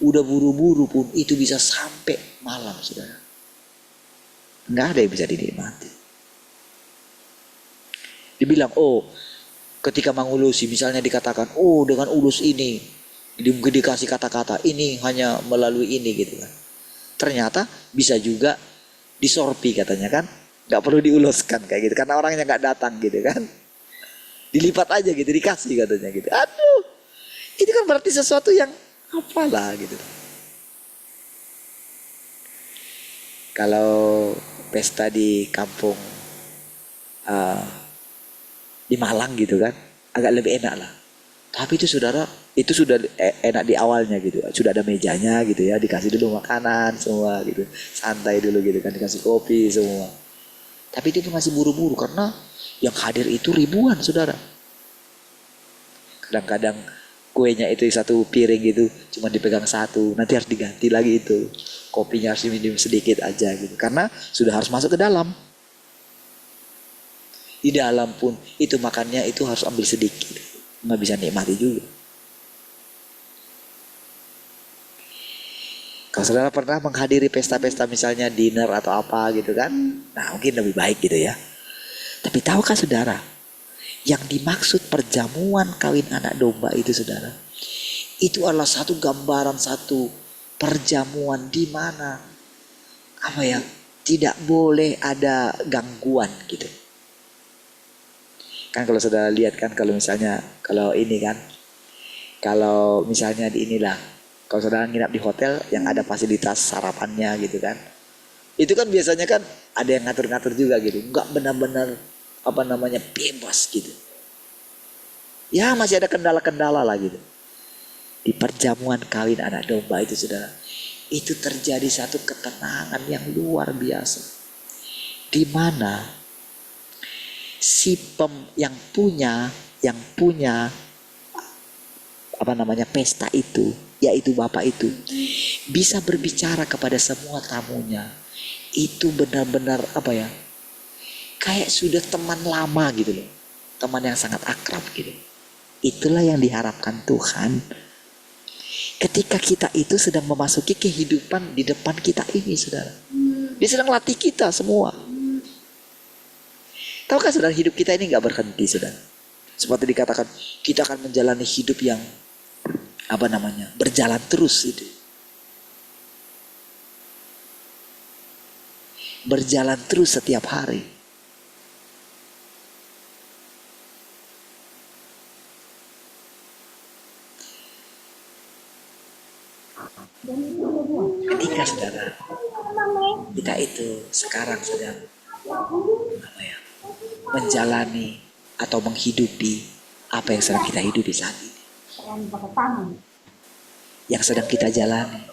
Udah buru-buru pun itu bisa sampai malam saudara. Nggak ada yang bisa dinikmati. Dibilang, oh ketika mengulusi misalnya dikatakan, oh dengan ulus ini dikasih kata-kata ini hanya melalui ini gitu kan. Ternyata bisa juga disorpi katanya kan. Nggak perlu diuluskan kayak gitu, karena orangnya nggak datang gitu kan. Dilipat aja gitu, dikasih katanya gitu. Aduh, itu kan berarti sesuatu yang apalah gitu. Kalau pesta di kampung di Malang gitu kan, agak lebih enak lah. Tapi itu saudara, itu sudah enak di awalnya gitu. Sudah ada mejanya gitu ya, dikasih dulu makanan semua gitu. Santai dulu gitu kan, dikasih kopi semua. Tapi itu masih buru-buru karena yang hadir itu ribuan saudara. Kadang-kadang kuenya itu satu piring gitu cuma dipegang satu, nanti harus diganti lagi itu. Kopinya harus diminum sedikit aja gitu. Karena sudah harus masuk ke dalam. Di dalam pun itu makannya itu harus ambil sedikit. Nggak bisa nikmati juga. Kalau saudara pernah menghadiri pesta-pesta misalnya dinner atau apa gitu kan, nah mungkin lebih baik gitu ya. Tapi tahukah saudara, yang dimaksud perjamuan kawin anak domba itu saudara, itu adalah satu gambaran, satu perjamuan di mana apa ya, tidak boleh ada gangguan gitu. Kan kalau saudara lihat kan, kalau misalnya kalau ini kan, kalau misalnya di inilah, kalau saudara nginap di hotel yang ada fasilitas sarapannya gitu kan, itu kan biasanya kan ada yang ngatur-ngatur juga gitu, nggak benar-benar apa namanya bebas gitu. Ya masih ada kendala-kendala lah gitu. Di perjamuan kawin anak domba itu saudara, itu terjadi satu ketenangan yang luar biasa, di mana si yang punya apa namanya pesta itu, yaitu bapak itu, bisa berbicara kepada semua tamunya. Itu benar-benar apa ya, kayak sudah teman lama gitu loh, teman yang sangat akrab gitu. Itulah yang diharapkan Tuhan ketika kita itu sedang memasuki kehidupan di depan kita ini saudara. Dia sedang latih kita semua. Tahukah saudara, hidup kita ini gak berhenti saudara. Seperti dikatakan, kita akan menjalani hidup yang apa namanya, berjalan terus itu. Berjalan terus setiap hari. Ketika saudara, kita itu sekarang sedang apa ya, menjalani atau menghidupi apa yang sedang kita hidupi saat ini, yang sedang kita jalani,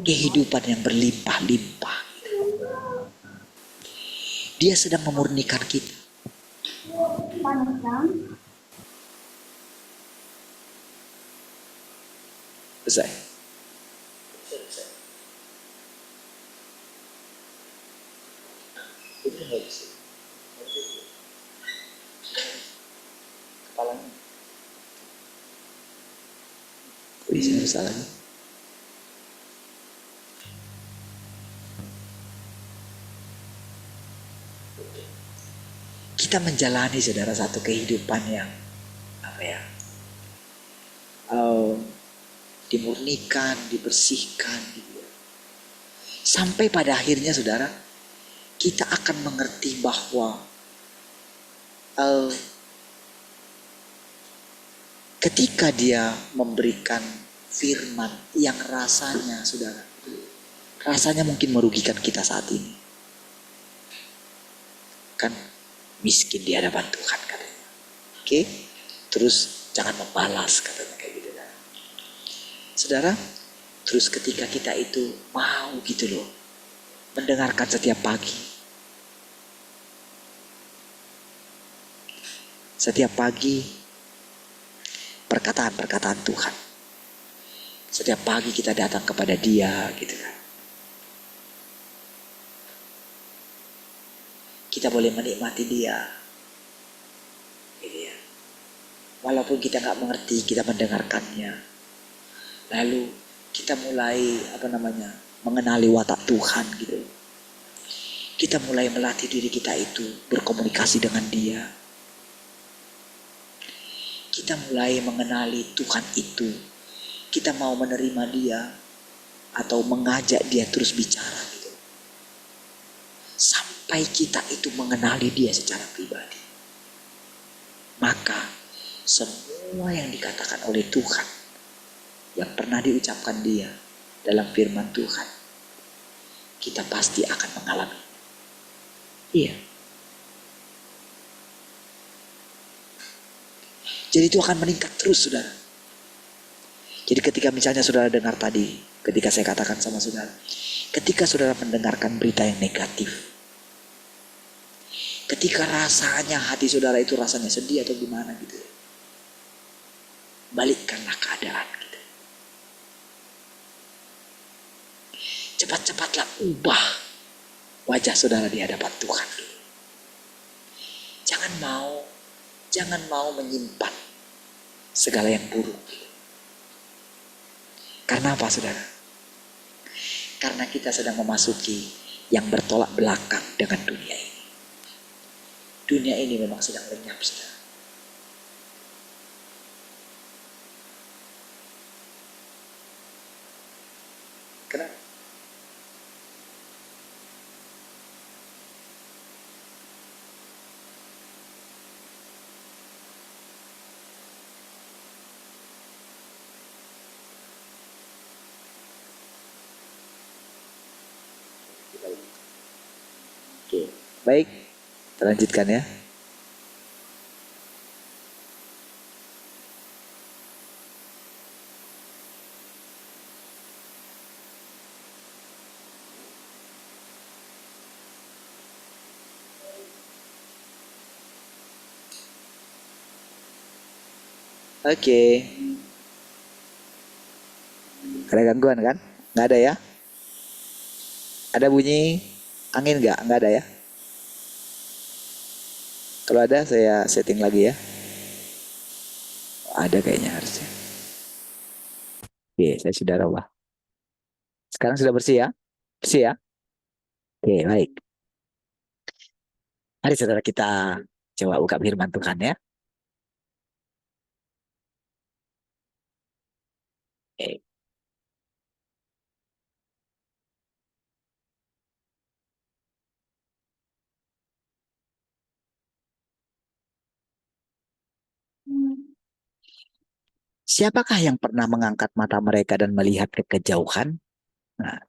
kehidupan yang berlimpah-limpah. Dia sedang memurnikan kita. Selesai. Kepalanya. Bisa lagi. Kita menjalani saudara satu kehidupan yang apa ya, dimurnikan, dibersihkan gitu. Sampai pada akhirnya saudara, kita akan mengerti bahwa ketika dia memberikan firman yang rasanya saudara, rasanya mungkin merugikan kita saat ini. Kan miskin di hadapan Tuhan katanya. Oke? Terus jangan membalas katanya kayak gitu kan. Saudara, terus ketika kita itu mau gitu loh mendengarkan setiap pagi. Setiap pagi perkataan-perkataan Tuhan. Setiap pagi kita datang kepada Dia gitu kan. Kita boleh menikmati Dia. Gitu ya. Walaupun kita gak mengerti, kita mendengarkannya. Lalu kita mulai mengenali watak Tuhan gitu. Kita mulai melatih diri kita itu berkomunikasi dengan Dia. Kita mulai mengenali Tuhan itu. Kita mau menerima Dia atau mengajak Dia terus bicara gitu. Sampai kita itu mengenali Dia secara pribadi. Maka semua yang dikatakan oleh Tuhan, yang pernah diucapkan Dia dalam firman Tuhan, kita pasti akan mengalami. Iya. Jadi itu akan meningkat terus saudara. Jadi ketika misalnya saudara dengar tadi, ketika saya katakan sama saudara, ketika saudara mendengarkan berita yang negatif, ketika rasanya hati saudara itu rasanya sedih atau gimana gitu, balikkanlah keadaan gitu. Cepat-cepatlah ubah wajah saudara di hadapan Tuhan. Jangan mau menyimpan segala yang buruk. Karena apa, saudara? Karena kita sedang memasuki yang bertolak belakang dengan dunia ini. Dunia ini memang sedang lenyap, saudara. Kenapa? Oke, baik. Kita lanjutkan ya. Oke. Ada gangguan kan? Nggak ada ya? Ada bunyi angin nggak? Nggak ada ya? Kalau ada saya setting lagi ya. Ada kayaknya harusnya. Oke, saya sudah rubah. Sekarang sudah bersih ya? Bersih ya? Oke, baik. Mari saudara kita coba buka firman Tuhan ya. Oke. Siapakah yang pernah mengangkat mata mereka dan melihat ke kejauhan? Nah,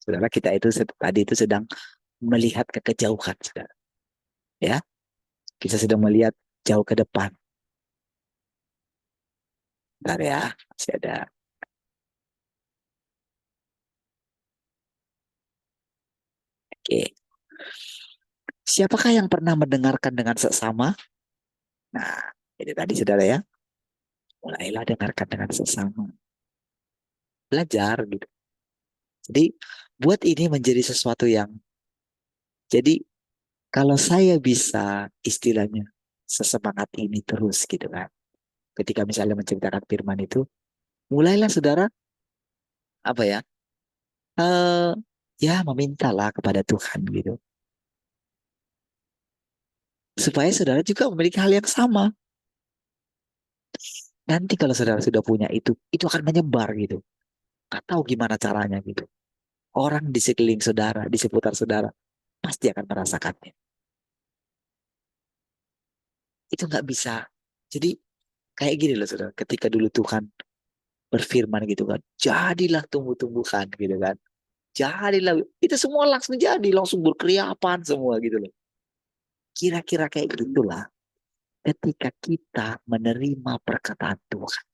saudara, kita itu tadi itu sedang melihat ke kejauhan, saudara. Ya, kita sedang melihat jauh ke depan. Bentar ya, masih ada. Oke. Siapakah yang pernah mendengarkan dengan seksama? Nah, ini tadi saudara ya. Mulailah dengarkan dengan seksama. Belajar gitu. Jadi, buat ini menjadi sesuatu yang, jadi kalau saya bisa istilahnya sesemangat ini terus gitu kan. Ketika misalnya menceritakan firman itu, mulailah saudara apa ya? eh Ya memintalah kepada Tuhan gitu. Supaya saudara juga memiliki hal yang sama. Nanti kalau saudara sudah punya itu akan menyebar gitu. Gak tahu gimana caranya gitu. Orang di sekeliling saudara, di seputar saudara, pasti akan merasakannya. Itu nggak bisa. Jadi kayak gini loh saudara, ketika dulu Tuhan berfirman gitu kan, jadilah tumbuh-tumbuhan gitu kan. Jadilah, itu semua langsung jadi, langsung berkeriapan semua gitu loh. Kira-kira kayak gitulah ketika kita menerima perkataan Tuhan.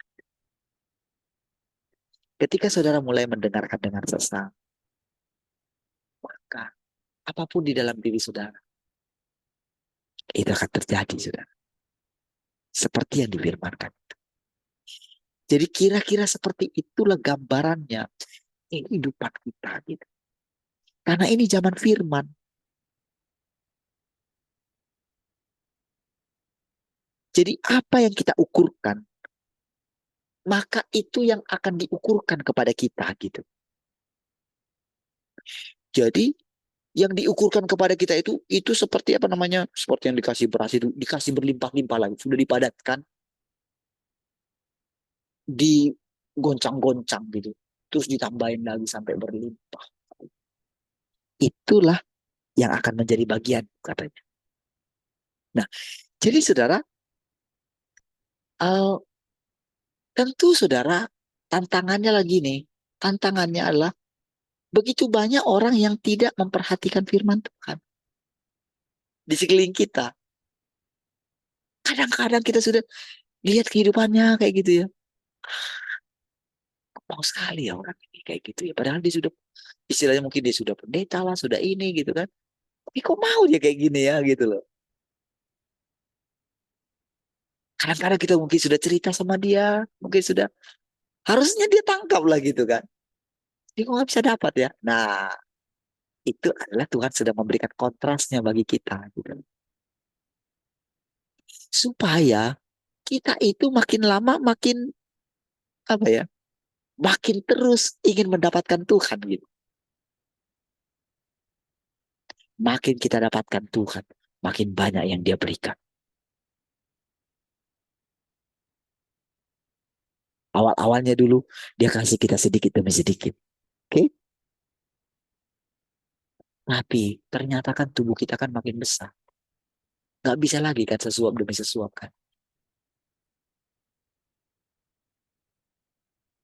Ketika saudara mulai mendengarkan dengan sesak, maka apapun di dalam diri saudara, itu akan terjadi saudara. Seperti yang difirmankan. Jadi kira-kira seperti itulah gambarannya kehidupan kita gitu. Karena ini zaman firman. Jadi apa yang kita ukurkan, maka itu yang akan diukurkan kepada kita gitu. Jadi yang diukurkan kepada kita itu seperti apa namanya? Seperti yang dikasih beras itu, dikasih berlimpah-limpah lagi, sudah dipadatkan, digoncang-goncang gitu. Terus ditambahin lagi sampai berlimpah. Itulah yang akan menjadi bagian katanya. Nah, jadi saudara, tentu saudara, tantangannya lagi nih. Tantangannya adalah begitu banyak orang yang tidak memperhatikan firman Tuhan di sekeliling kita. Kadang-kadang kita sudah lihat kehidupannya kayak gitu ya. Mau sekali ya orang ini kayak gitu ya. Padahal dia sudah, istilahnya mungkin dia sudah pendeta lah, sudah ini gitu kan. Tapi kok mau dia kayak gini ya gitu loh. Kadang-kadang kita mungkin sudah cerita sama dia, mungkin sudah, harusnya dia tangkap lah gitu kan. Dia kok nggak bisa dapat ya. Nah, itu adalah Tuhan sedang memberikan kontrasnya bagi kita gitu. Supaya kita itu makin lama makin apa ya? Makin terus ingin mendapatkan Tuhan gitu. Makin kita dapatkan Tuhan, makin banyak yang Dia berikan. Awal-awalnya dulu Dia kasih kita sedikit demi sedikit. Oke? Tapi ternyata kan tubuh kita kan makin besar. Nggak bisa lagi kan sesuap demi sesuap kan.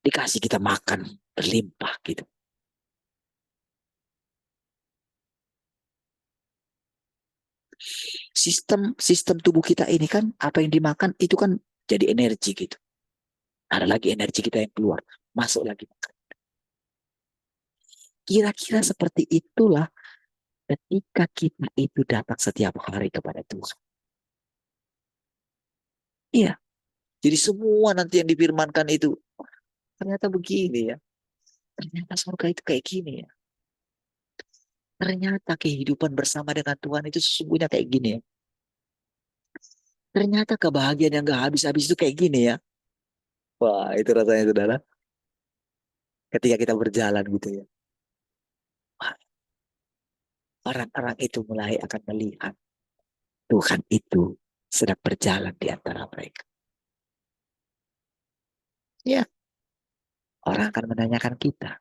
Dikasih kita makan berlimpah gitu. Sistem tubuh kita ini kan apa yang dimakan itu kan jadi energi gitu. Ada lagi energi kita yang keluar, masuk lagi. Kira-kira seperti itulah ketika kita itu datang setiap hari kepada Tuhan. Iya, jadi semua nanti yang difirmankan itu ternyata begini ya. Ternyata surga itu kayak gini ya. Ternyata kehidupan bersama dengan Tuhan itu sesungguhnya kayak gini ya. Ternyata kebahagiaan yang gak habis-habis itu kayak gini ya. Wah, itu rasanya saudara. Ketika kita berjalan gitu ya. Wah, orang-orang itu mulai akan melihat Tuhan itu sedang berjalan di antara mereka. Ya, orang akan menanyakan kita.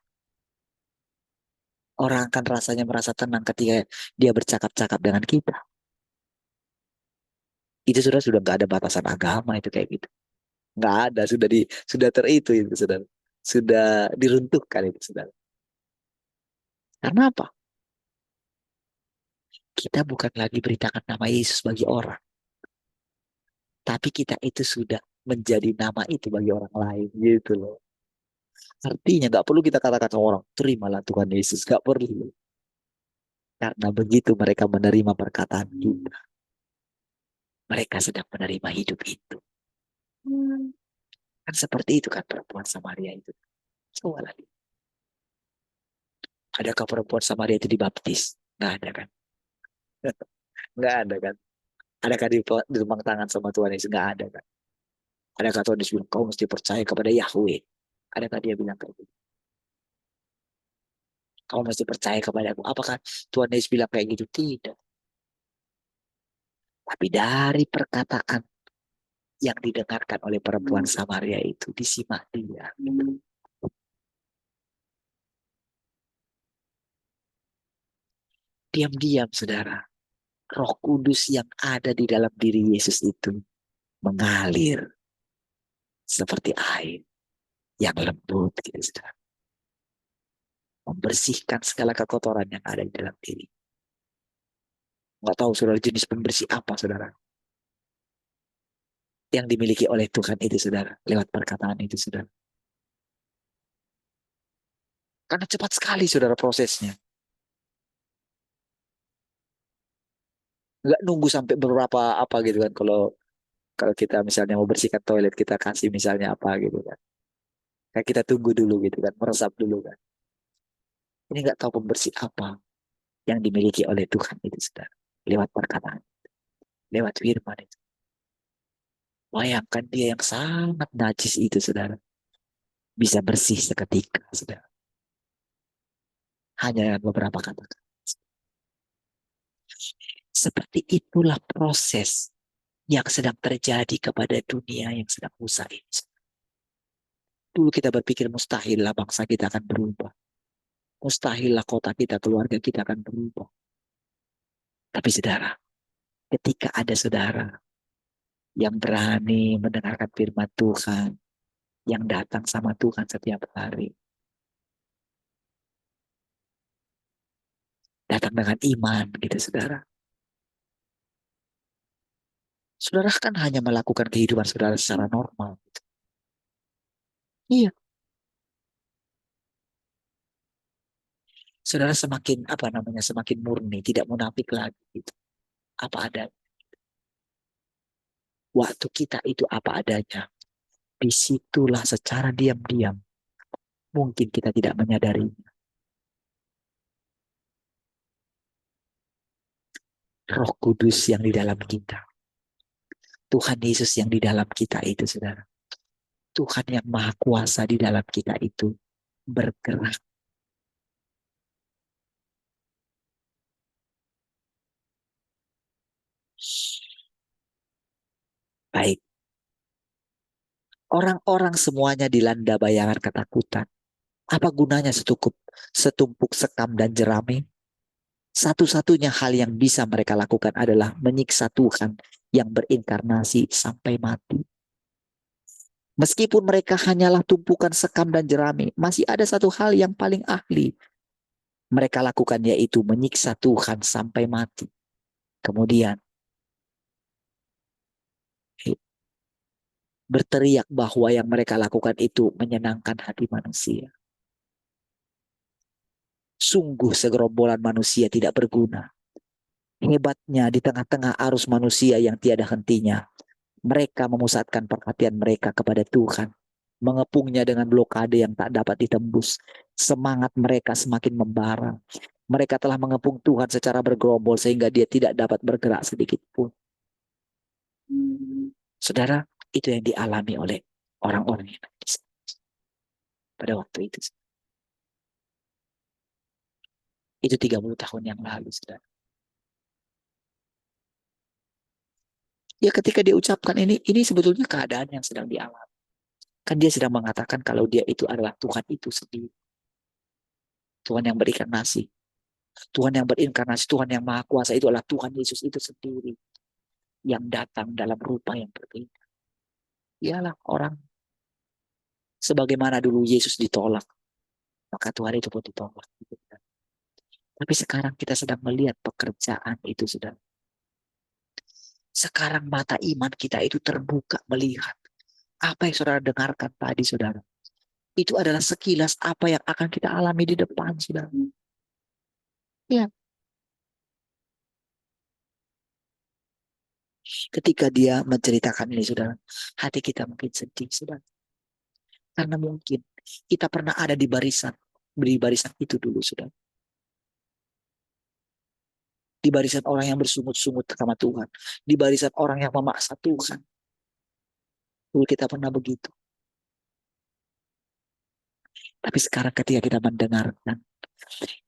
Orang akan rasanya merasa tenang ketika dia bercakap-cakap dengan kita. Itu sudah nggak ada batasan agama itu kayak gitu. Nggak ada, sudah teritu itu saudara. Sudah diruntuhkan itu saudara. Karena apa? Kita bukan lagi beritakan nama Yesus bagi orang. Tapi kita itu sudah menjadi nama itu bagi orang lain gitu loh. Artinya nggak perlu kita katakan sama orang, terimalah Tuhan Yesus. Nggak perlu. Karena begitu mereka menerima perkataan kita. Mereka sedang menerima hidup itu. Kan seperti itu kan perempuan Samaria itu. Coba lagi. Adakah perempuan Samaria itu dibaptis? Nggak ada kan? Nggak ada kan? Adakah di rumah tangan sama Tuhan Yesus? Nggak ada kan? Adakah Tuhan Yesus bilang, kau mesti percaya kepada Yahweh? Adakah dia bilang kayak gitu? Kau mesti percaya kepada aku. Apakah Tuhan Yesus bilang kayak gitu? Tidak. Tapi dari perkataan yang didengarkan oleh perempuan Samaria itu disimak dia. Diam-diam saudara. Roh Kudus yang ada di dalam diri Yesus itu mengalir seperti air yang lembut gitu saudara. Membersihkan segala kekotoran yang ada di dalam diri. Nggak tahu saudara jenis pembersih apa saudara. Yang dimiliki oleh Tuhan itu saudara. Lewat perkataan itu saudara. Karena cepat sekali saudara prosesnya. Nggak nunggu sampai beberapa apa gitu kan. Kalau kita misalnya mau bersihkan toilet kita kasih misalnya apa gitu kan. Kayak kita tunggu dulu gitu kan. Meresap dulu kan. Ini nggak tahu pembersih apa yang dimiliki oleh Tuhan itu saudara. Lewat perkataan. Lewat firman itu. Bayangkan dia yang sangat najis itu saudara. Bisa bersih seketika saudara. Hanya beberapa kata. Seperti itulah proses yang sedang terjadi kepada dunia yang sedang rusak ini. Dulu kita berpikir mustahil lah bangsa kita akan berubah. Mustahil lah kota kita, keluarga kita akan berubah. Tapi saudara, ketika ada saudara yang berani mendengarkan firman Tuhan, yang datang sama Tuhan setiap hari, datang dengan iman gitu saudara. Saudara kan hanya melakukan kehidupan saudara secara normal. Gitu. Iya. Saudara semakin semakin murni, tidak munafik lagi gitu. Apa ada waktu kita itu apa adanya. Disitulah secara diam-diam mungkin kita tidak menyadari Roh Kudus yang di dalam kita Tuhan Yesus yang di dalam kita itu, saudara. Tuhan yang maha kuasa di dalam kita itu bergerak. Baik. Orang-orang semuanya dilanda bayangan ketakutan. Apa gunanya setumpuk sekam dan jerami? Satu-satunya hal yang bisa mereka lakukan adalah menyiksa Tuhan yang berinkarnasi sampai mati. Meskipun mereka hanyalah tumpukan sekam dan jerami, masih ada satu hal yang paling ahli mereka lakukan, yaitu menyiksa Tuhan sampai mati. Kemudian berteriak bahwa yang mereka lakukan itu menyenangkan hati manusia. Sungguh segerombolan manusia tidak berguna. Hebatnya di tengah-tengah arus manusia yang tiada hentinya, mereka memusatkan perhatian mereka kepada Tuhan, mengepungnya dengan blokade yang tak dapat ditembus. Semangat mereka semakin membara. Mereka telah mengepung Tuhan secara bergerombol sehingga dia tidak dapat bergerak sedikit pun. Saudara, itu yang dialami oleh orang-orang yang pada waktu itu. Itu 30 tahun yang lalu, saudara. Ya, ketika dia ucapkan ini sebetulnya keadaan yang sedang dialami. Kan dia sedang mengatakan kalau dia itu adalah Tuhan itu sendiri. Tuhan yang berinkarnasi. Tuhan yang berinkarnasi, Tuhan yang maha kuasa itu adalah Tuhan Yesus itu sendiri. Yang datang dalam rupa yang berbeda. Ialah orang. Sebagaimana dulu Yesus ditolak, maka Tuhan itu pun ditolak. Tapi sekarang kita sedang melihat pekerjaan itu, saudara. Sekarang mata iman kita itu terbuka melihat. Apa yang saudara dengarkan tadi, saudara. Itu adalah sekilas apa yang akan kita alami di depan, saudara. Ya. Ketika dia menceritakan ini, saudara, hati kita mungkin sedih, saudara. Karena mungkin kita pernah ada di barisan itu dulu, saudara. Di barisan orang yang bersungut-sungut sama Tuhan. Di barisan orang yang memaksa Tuhan. Dulu kita pernah begitu. Tapi sekarang ketika kita mendengarkan,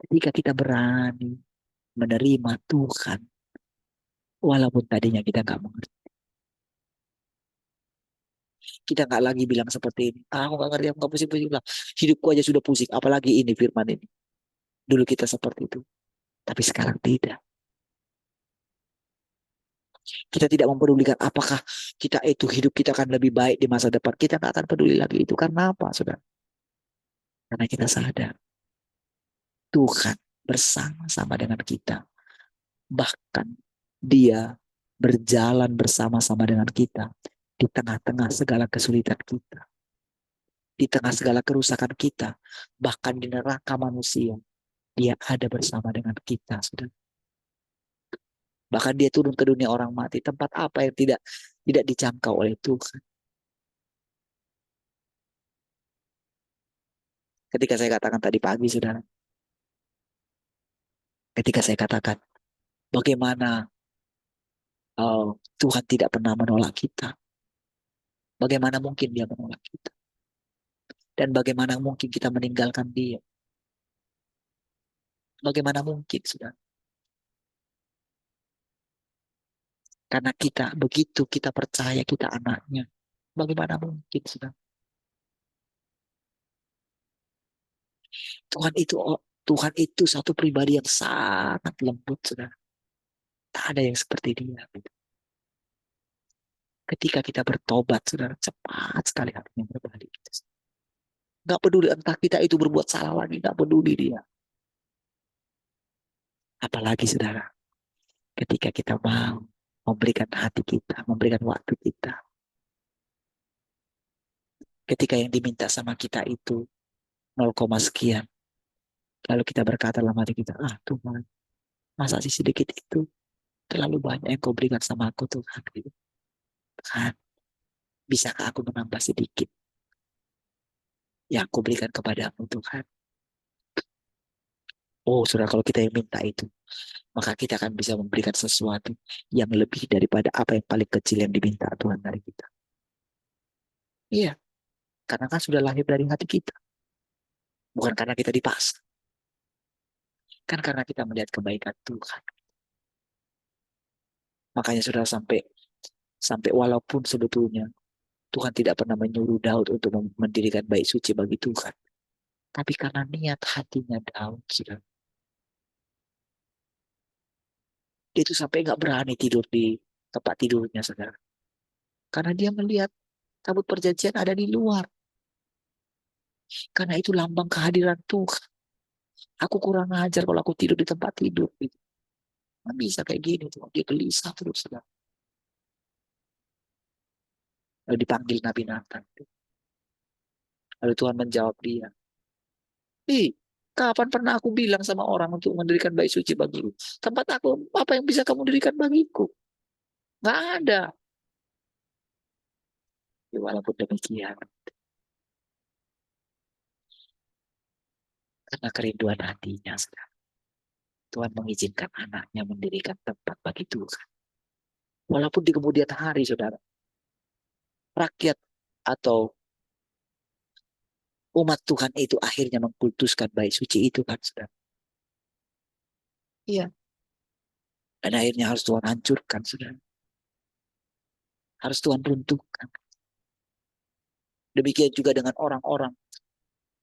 ketika kita berani menerima Tuhan, walaupun tadinya kita nggak mengerti. Kita nggak lagi bilang seperti ini. Aku nggak ngerti, aku nggak pusing-pusing. Hidupku aja sudah pusing, apalagi ini firman ini. Dulu kita seperti itu. Tapi sekarang tidak. Kita tidak mempedulikan apakah kita itu hidup kita akan lebih baik di masa depan. Kita nggak akan peduli lagi itu. Karena apa, saudara? Karena kita sadar Tuhan bersama-sama dengan kita. Bahkan dia berjalan bersama-sama dengan kita di tengah-tengah segala kesulitan kita. Di tengah segala kerusakan kita. Bahkan di neraka manusia. Dia ada bersama dengan kita, saudara. Bahkan dia turun ke dunia orang mati. Tempat apa yang tidak dijangkau oleh Tuhan. Ketika saya katakan tadi pagi, saudara. Ketika saya katakan bagaimana Tuhan tidak pernah menolak kita. Bagaimana mungkin dia menolak kita. Dan bagaimana mungkin kita meninggalkan dia. Bagaimana mungkin, saudara. Karena kita begitu kita percaya kita anaknya. Bagaimana mungkin, saudara. Tuhan itu satu pribadi yang sangat lembut, saudara. Tak ada yang seperti dia. Ketika kita bertobat, saudara, cepat sekali hatinya berbalik. Gak peduli entah kita itu berbuat salah lagi, gak peduli dia. Apalagi, saudara, ketika kita mau memberikan hati kita, memberikan waktu kita. Ketika yang diminta sama kita itu 0, sekian. Lalu kita berkata dalam hati kita, Tuhan, masa sih sedikit itu terlalu banyak yang kau berikan sama aku, Tuhan. Tuhan, bisakah aku menambah sedikit yang aku berikan kepadamu, Tuhan? Oh, saudara, kalau kita yang minta itu, maka kita akan bisa memberikan sesuatu yang lebih daripada apa yang paling kecil yang diminta Tuhan dari kita. Iya, karena kan sudah lahir dari hati kita. Bukan karena kita dipaksa. Kan karena kita melihat kebaikan Tuhan. Makanya sudah sampai sampai walaupun sebetulnya Tuhan tidak pernah menyuruh Daud untuk mendirikan bait suci bagi Tuhan. Tapi karena niat hatinya Daud, sudah. Dia itu sampai nggak berani tidur di tempat tidurnya, saudara. Karena dia melihat tabut perjanjian ada di luar. Karena itu lambang kehadiran Tuhan. Aku kurang ajar kalau aku tidur di tempat tidur. Gitu. Nggak bisa kayak gini tuh. Dia gelisah terus, saudara. Lalu dipanggil Nabi Nathan. Lalu Tuhan menjawab dia. Kapan pernah aku bilang sama orang untuk mendirikan bait suci bagiku? Tempat aku, apa yang bisa kamu dirikan bagiku? Nggak ada. Ya, walaupun demikian, karena kerinduan hatinya, saudara, Tuhan mengizinkan anaknya mendirikan tempat bagi Tuhan. Walaupun di kemudian hari, saudara, rakyat atau umat Tuhan itu akhirnya mengkultuskan bait suci itu kan, saudara. Iya. Dan akhirnya harus Tuhan hancurkan, saudara. Harus Tuhan runtuhkan. Demikian juga dengan orang-orang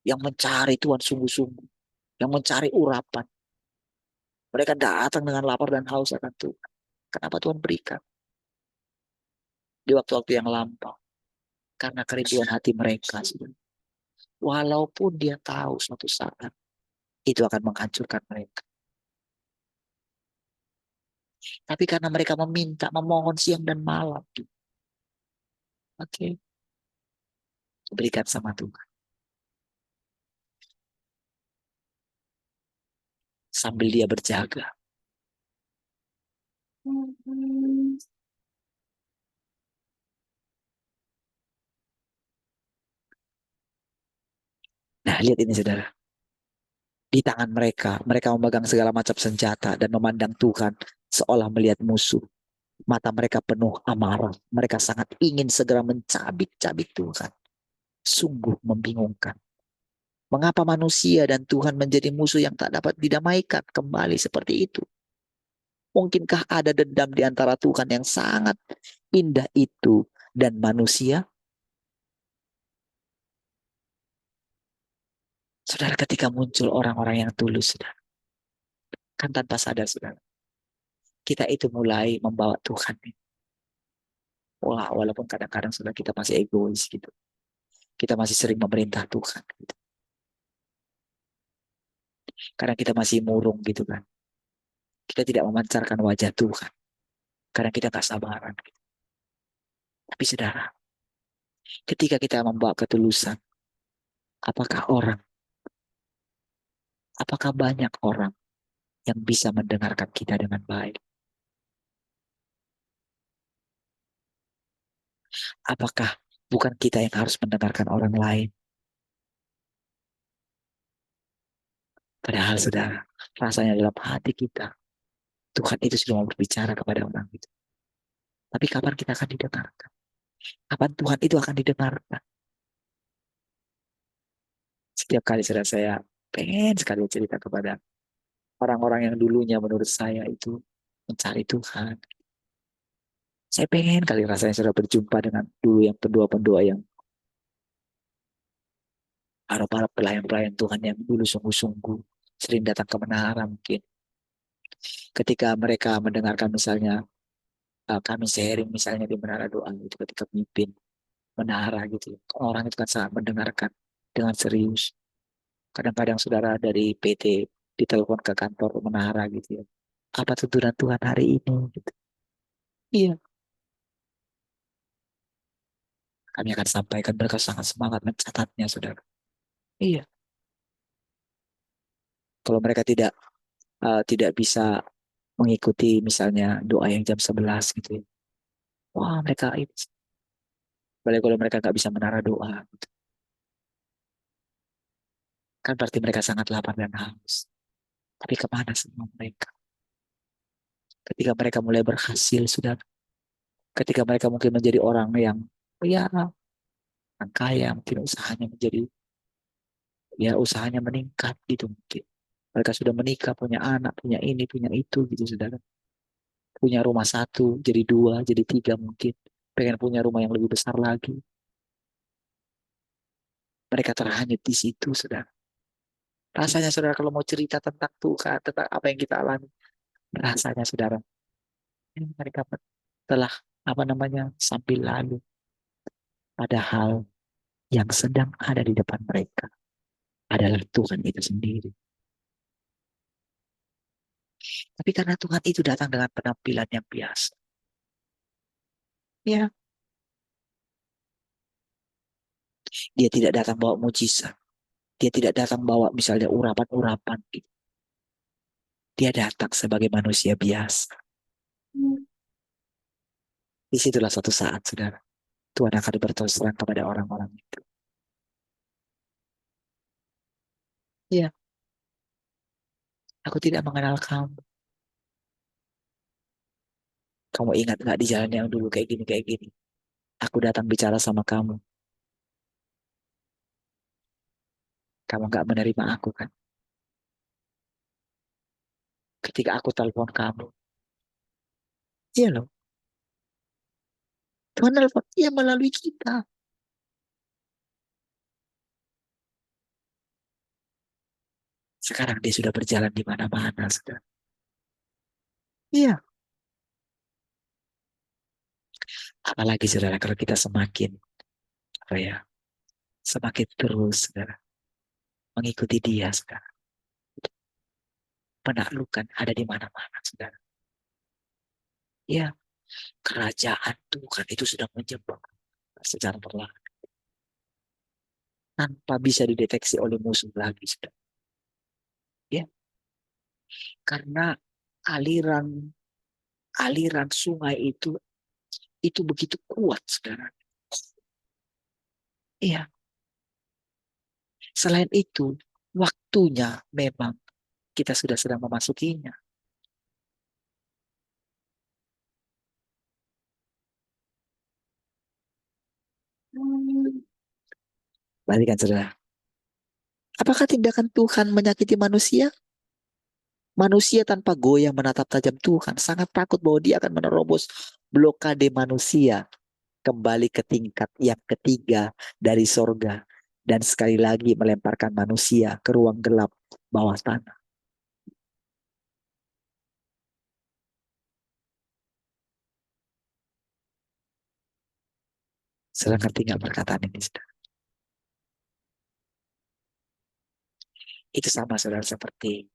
yang mencari Tuhan sungguh-sungguh. Yang mencari urapan. Mereka datang dengan lapar dan haus akan Tuhan. Kenapa Tuhan berikan? Di waktu-waktu yang lampau. Karena kerinduan hati mereka, saudara. Walaupun dia tahu suatu saat itu akan menghancurkan mereka. Tapi karena mereka meminta, memohon siang dan malam. Oke. Berikan sama Tuhan. Sambil dia berjaga. Nah, lihat ini saudara. Di tangan mereka, mereka memegang segala macam senjata dan memandang Tuhan seolah melihat musuh. Mata mereka penuh amarah. Mereka sangat ingin segera mencabik-cabik Tuhan. Sungguh membingungkan. Mengapa manusia dan Tuhan menjadi musuh yang tak dapat didamaikan kembali seperti itu? Mungkinkah ada dendam di antara Tuhan yang sangat indah itu dan manusia? Saudara, ketika muncul orang-orang yang tulus, saudara, kan tanpa sadar, saudara, kita itu mulai membawa Tuhan. Wah, walaupun kadang-kadang sudah kita masih egois gitu. Kita masih sering memerintah Tuhan. Gitu. Karena kita masih murung gitu kan. Kita tidak memancarkan wajah Tuhan. Karena kita tak sabaran. Gitu. Tapi saudara, ketika kita membawa ketulusan, apakah banyak orang yang bisa mendengarkan kita dengan baik? Apakah bukan kita yang harus mendengarkan orang lain? Padahal saudara, rasanya dalam hati kita, Tuhan itu sudah mau berbicara kepada orang itu. Tapi kapan kita akan didengarkan? Kapan Tuhan itu akan didengarkan? Setiap kali saya pengen sekali cerita kepada orang-orang yang dulunya menurut saya itu mencari Tuhan. Saya pengen kali rasanya sudah berjumpa dengan dulu yang pendua-pendua yang para pelayan-pelayan Tuhan yang dulu sungguh-sungguh sering datang ke menara mungkin. Ketika mereka mendengarkan misalnya kami sharing misalnya di menara doa itu ketika memimpin menara gitu. Orang itu kan sangat mendengarkan dengan serius. Kadang-kadang saudara dari PT ditelepon ke kantor menara gitu ya. Apa tuntunan Tuhan hari ini? Gitu. Iya, kami akan sampaikan mereka sangat semangat mencatatnya saudara. Iya, kalau mereka tidak bisa mengikuti misalnya doa yang jam 11 gitu ya. Wah mereka itu. Balik kalau mereka nggak bisa menara doa. Gitu. Kan berarti mereka sangat lapar dan haus. Tapi kemana semua mereka? Ketika mereka mulai berhasil, sudah. Ketika mereka mungkin menjadi orang yang, ya, orang kaya, mungkin usahanya menjadi, ya usahanya meningkat gitu mungkin. Mereka sudah menikah, punya anak, punya ini, punya itu gitu, saudara. Punya rumah satu, jadi dua, jadi tiga mungkin. Pengen punya rumah yang lebih besar lagi. Mereka terhanyut di situ, saudara. Rasanya, saudara, kalau mau cerita tentang Tuhan, tentang apa yang kita alami, rasanya, saudara, mereka telah, apa namanya, sambil lalu. Padahal yang sedang ada di depan mereka adalah Tuhan itu sendiri. Tapi karena Tuhan itu datang dengan penampilan yang biasa. Ya, dia tidak datang bawa mujizat. Dia tidak datang bawa misalnya urapan-urapan gitu. Dia datang sebagai manusia biasa. Disitulah suatu saat, saudara, Tuhan akan berterus terang kepada orang-orang itu. Ya, aku tidak mengenal kamu. Kamu ingat nggak di jalan yang dulu kayak gini, kayak gini? Aku datang bicara sama kamu. Kamu nggak menerima aku kan? Ketika aku telepon kamu. Iya loh. Tuhan telepon. Iya melalui kita. Sekarang dia sudah berjalan di mana-mana, saudara. Iya. Apalagi, saudara, kalau kita semakin, apa ya, semakin terus, saudara, mengikuti dia, saudara. Penaklukan ada di mana-mana, saudara. Ya, kerajaan Tuhan itu sudah menjebak secara perlahan. Tanpa bisa dideteksi oleh musuh lagi, saudara. Ya, karena aliran aliran sungai itu begitu kuat, saudara. Iya. Selain itu, waktunya memang kita sudah sedang memasukinya. Balikan, saudara. Apakah tindakan Tuhan menyakiti manusia? Manusia tanpa goyah menatap tajam Tuhan sangat takut bahwa dia akan menerobos blokade manusia kembali ke tingkat yang ketiga dari sorga dan sekali lagi melemparkan manusia ke ruang gelap bawah tanah. Saudara ngerti nggak perkataan ini, saudara? Itu sama, saudara, seperti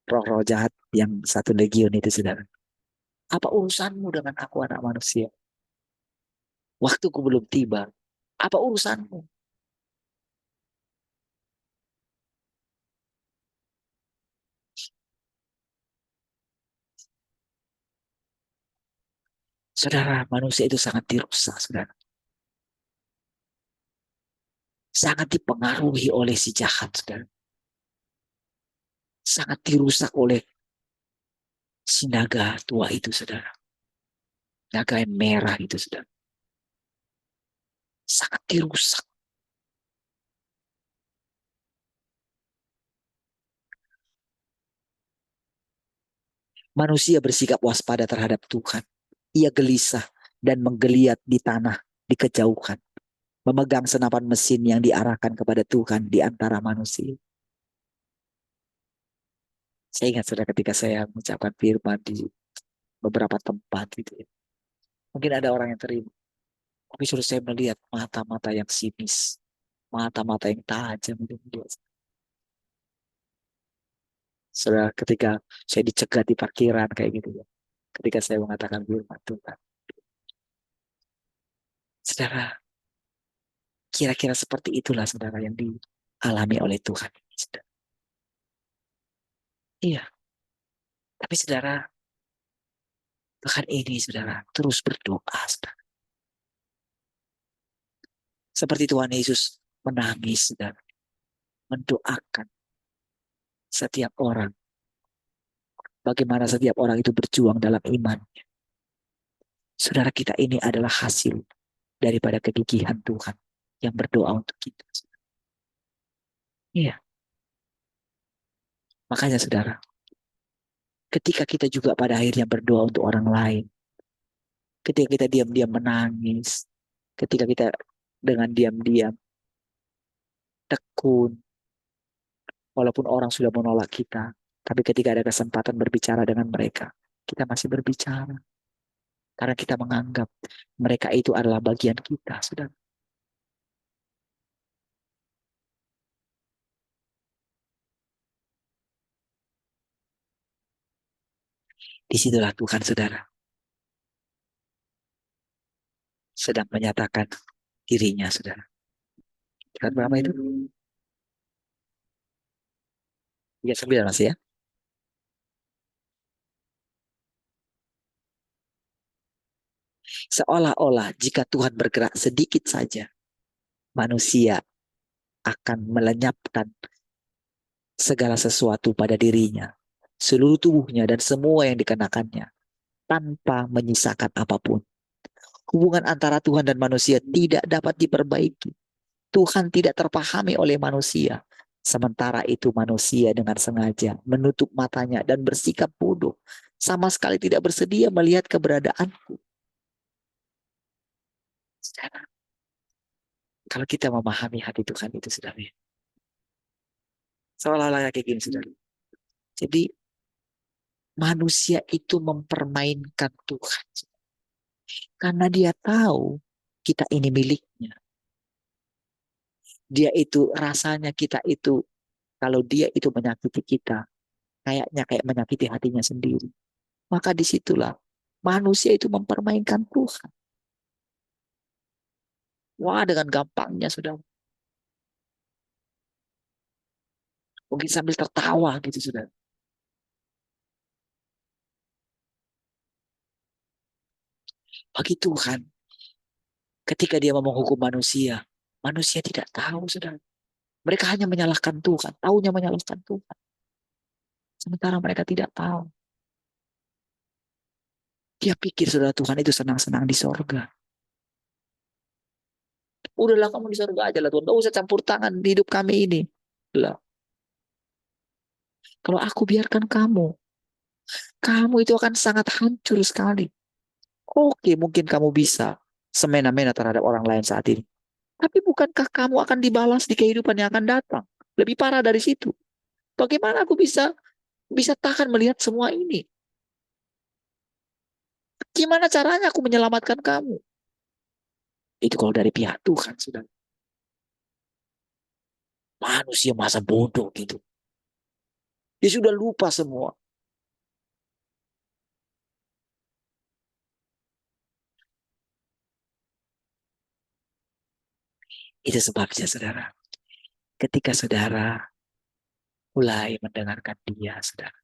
roh-roh jahat yang satu legion itu, saudara. Apa urusanmu dengan aku, anak manusia? Waktuku belum tiba. Apa urusanmu? Saudara, manusia itu sangat dirusak, saudara. Sangat dipengaruhi oleh si jahat, saudara. Sangat dirusak oleh si naga tua itu, saudara. Naga yang merah itu, saudara. Sangat dirusak. Manusia bersikap waspada terhadap Tuhan. Ia gelisah dan menggeliat di tanah di kejauhan. Memegang senapan mesin yang diarahkan kepada Tuhan di antara manusia. Saya ingat, saudara, ketika saya mengucapkan firman di beberapa tempat gitu ya. Mungkin ada orang yang terima. Tapi suruh saya melihat mata-mata yang sinis. Mata-mata yang tajam. Saudara, ketika saya dicegat di parkiran kayak gitu ya. Ketika saya mengatakan firman Tuhan. Saudara, kira-kira seperti itulah, saudara, yang dialami oleh Tuhan. Saudara. Iya. Tapi, saudara, Tuhan ini, saudara, terus berdoa, saudara. Seperti Tuhan Yesus menangis, saudara. Mendoakan. setiap orang. Bagaimana setiap orang itu berjuang dalam iman. Saudara, kita ini adalah hasil daripada kegigihan Tuhan yang berdoa untuk kita. Iya. Makanya saudara, ketika kita juga pada akhirnya berdoa untuk orang lain, ketika kita diam-diam menangis, ketika kita dengan diam-diam tekun, walaupun orang sudah menolak kita, tapi ketika ada kesempatan berbicara dengan mereka, kita masih berbicara. Karena kita menganggap mereka itu adalah bagian kita, saudara. Disitulah Tuhan, saudara, sedang menyatakan dirinya, saudara. Surat berapa itu? 39 masih ya? Seolah-olah jika Tuhan bergerak sedikit saja, manusia akan melenyapkan segala sesuatu pada dirinya, seluruh tubuhnya dan semua yang dikenakannya, tanpa menyisakan apapun. Hubungan antara Tuhan dan manusia tidak dapat diperbaiki. Tuhan tidak terpahami oleh manusia. Sementara itu manusia dengan sengaja menutup matanya dan bersikap bodoh. Sama sekali tidak bersedia melihat keberadaanku. Saudara, kalau kita memahami hati Tuhan itu, saudara, seolah-olah kayak gini, saudara. Jadi manusia itu mempermainkan Tuhan. Karena dia tahu kita ini miliknya. Dia itu rasanya kita itu, kalau dia itu menyakiti kita, kayaknya kayak menyakiti hatinya sendiri. Maka disitulah manusia itu mempermainkan Tuhan. Wah, dengan gampangnya sudah. Mungkin sambil tertawa gitu sudah. Bagi Tuhan, ketika dia mau menghukum manusia, manusia tidak tahu sudah. Mereka hanya menyalahkan Tuhan, taunya menyalahkan Tuhan. Sementara mereka tidak tahu. Dia pikir saudara Tuhan itu senang-senang di sorga. Udahlah kamu di sorga aja lah Tuhan. Gak usah campur tangan di hidup kami ini. Lah. Kalau aku biarkan kamu itu akan sangat hancur sekali. Oke, mungkin kamu bisa semena-mena terhadap orang lain saat ini. Tapi bukankah kamu akan dibalas di kehidupan yang akan datang? Lebih parah dari situ. Bagaimana aku bisa tahan melihat semua ini? Gimana caranya aku menyelamatkan kamu? Itu kalau dari pihak Tuhan, sudah. Manusia masa bodoh gitu. Dia sudah lupa semua. Itu sebabnya, saudara. Ketika saudara mulai mendengarkan dia, saudara,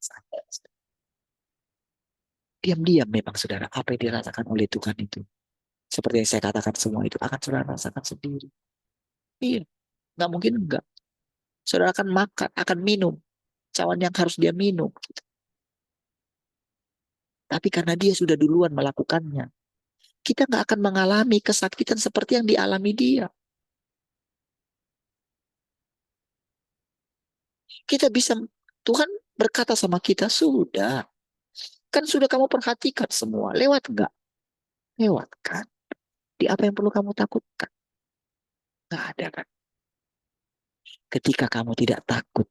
diam-diam memang saudara, apa yang dirasakan oleh Tuhan itu. Seperti yang saya katakan semua itu akan saudara rasakan sendiri. Iya, nggak mungkin enggak. Saudara akan makan, akan minum cawan yang harus dia minum. Tapi karena dia sudah duluan melakukannya, kita nggak akan mengalami kesakitan seperti yang dialami dia. Kita bisa, Tuhan berkata sama kita, sudah. Kan sudah kamu perhatikan semua. Lewat nggak? Lewat kan? Di apa yang perlu kamu takutkan? Nggak ada kan? Ketika kamu tidak takut,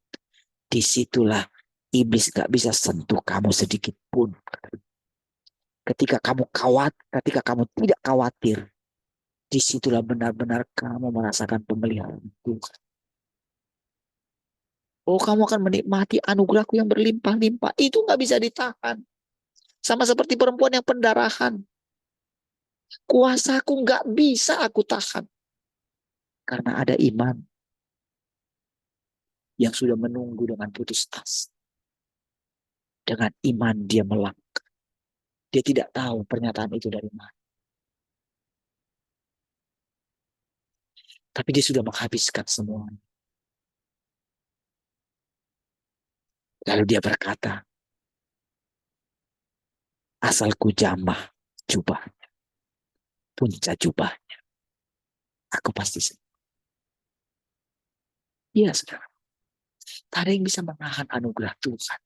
disitulah iblis nggak bisa sentuh kamu sedikit pun. Ketika kamu tidak khawatir, disitulah benar-benar kamu merasakan pemeliharaan Tuhan. Oh, kamu akan menikmati anugerahku yang berlimpah-limpah. Itu nggak bisa ditahan. Sama seperti perempuan yang pendarahan. Kuasaku nggak bisa aku tahan. Karena ada iman yang sudah menunggu dengan putus asa. Dengan iman dia melangkah. Dia tidak tahu pernyataan itu dari mana. Tapi dia sudah menghabiskan semuanya. Lalu dia berkata, asal ku jamah jubahnya, punca jubahnya, aku pasti sembuh. Iya, saudara. Tak ada yang bisa menahan anugerah Tuhan.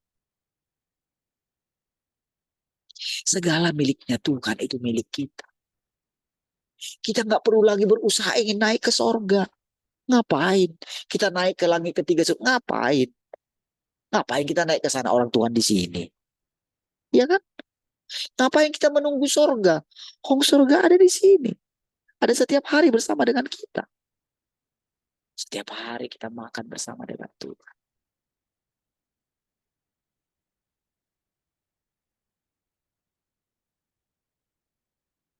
Segala miliknya Tuhan itu milik kita. Kita nggak perlu lagi berusaha ingin naik ke sorga. Ngapain? Kita naik ke langit ketiga. Ngapain? Ngapain kita naik ke sana, orang Tuhan di sini? Ya kan? Ngapain kita menunggu sorga? Hong sorga ada di sini. Ada setiap hari bersama dengan kita. Setiap hari kita makan bersama dengan Tuhan.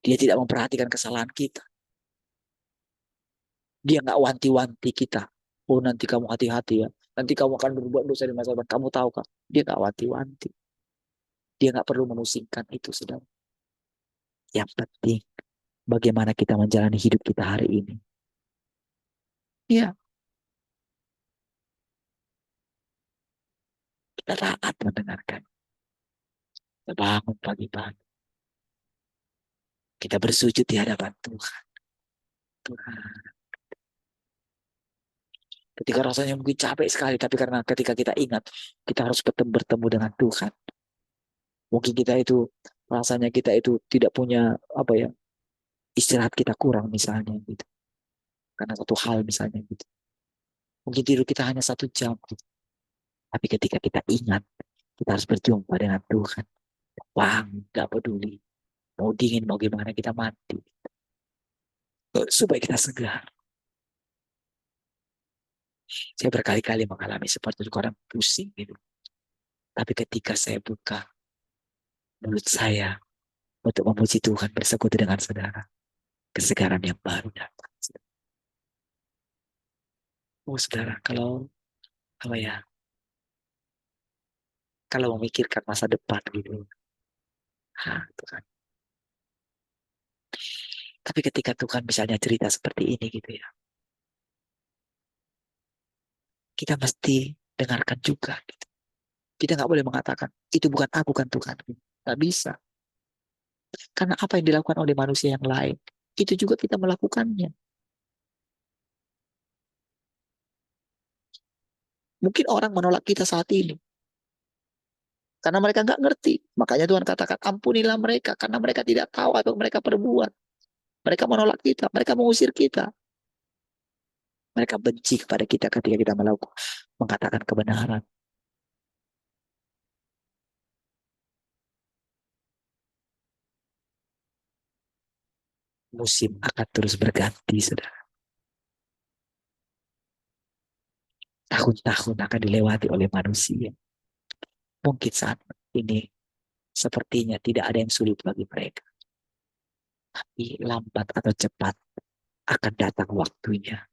Dia tidak memperhatikan kesalahan kita. Dia nggak wanti-wanti kita. Oh, nanti kamu hati-hati ya. Nanti kamu akan berbuat dosa di masa depan. Kamu tahu kah? Dia nggak wanti-wanti. Dia nggak perlu memusingkan itu, saudara. Yang penting bagaimana kita menjalani hidup kita hari ini. Ya, kita taat mendengarkan. Kita bangun pagi-pagi. Kita bersujud di hadapan Tuhan. Tuhan. Ketika rasanya mungkin capek sekali, tapi karena ketika kita ingat, kita harus bertemu dengan Tuhan. Mungkin kita itu, rasanya kita itu tidak punya, istirahat kita kurang misalnya gitu. Karena satu hal misalnya gitu. Mungkin tidur kita hanya 1 jam gitu. Tapi ketika kita ingat, kita harus berjumpa dengan Tuhan. Bang, gak peduli. Mau dingin, mau gimana, kita mati. Supaya kita segar. Saya berkali-kali mengalami seperti itu, orang pusing gitu. Tapi ketika saya buka mulut saya untuk memuji Tuhan bersekutu dengan saudara, kesegaran yang baru datang. Oh saudara, kalau memikirkan masa depan gitu, Tuhan. Tapi ketika Tuhan misalnya cerita seperti ini gitu ya, kita mesti dengarkan juga gitu. Kita nggak boleh mengatakan itu bukan aku, bukan Tuhan. Nggak bisa. Karena apa yang dilakukan oleh manusia yang lain, itu juga kita melakukannya. Mungkin orang menolak kita saat ini karena mereka nggak ngerti. Makanya Tuhan katakan, ampunilah mereka karena mereka tidak tahu apa yang mereka perbuat. Mereka menolak kita, mereka mengusir kita. Mereka benci kepada kita ketika kita mengatakan kebenaran. Musim akan terus berganti, saudara. Tahun-tahun akan dilewati oleh manusia. Mungkin saat ini sepertinya tidak ada yang sulit bagi mereka. Tapi lambat atau cepat akan datang waktunya.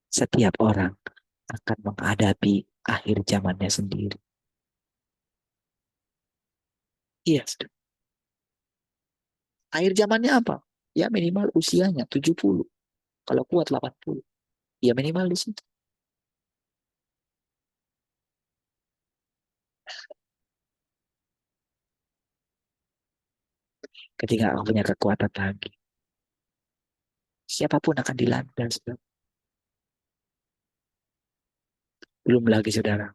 Setiap orang akan menghadapi akhir zamannya sendiri. Iya, saudara. Akhir zamannya apa? Ya minimal usianya 70. Kalau kuat 80. Ya minimal di situ. Ketika aku punya kekuatan lagi, siapapun akan dilanda, saudara. Belum lagi, saudara.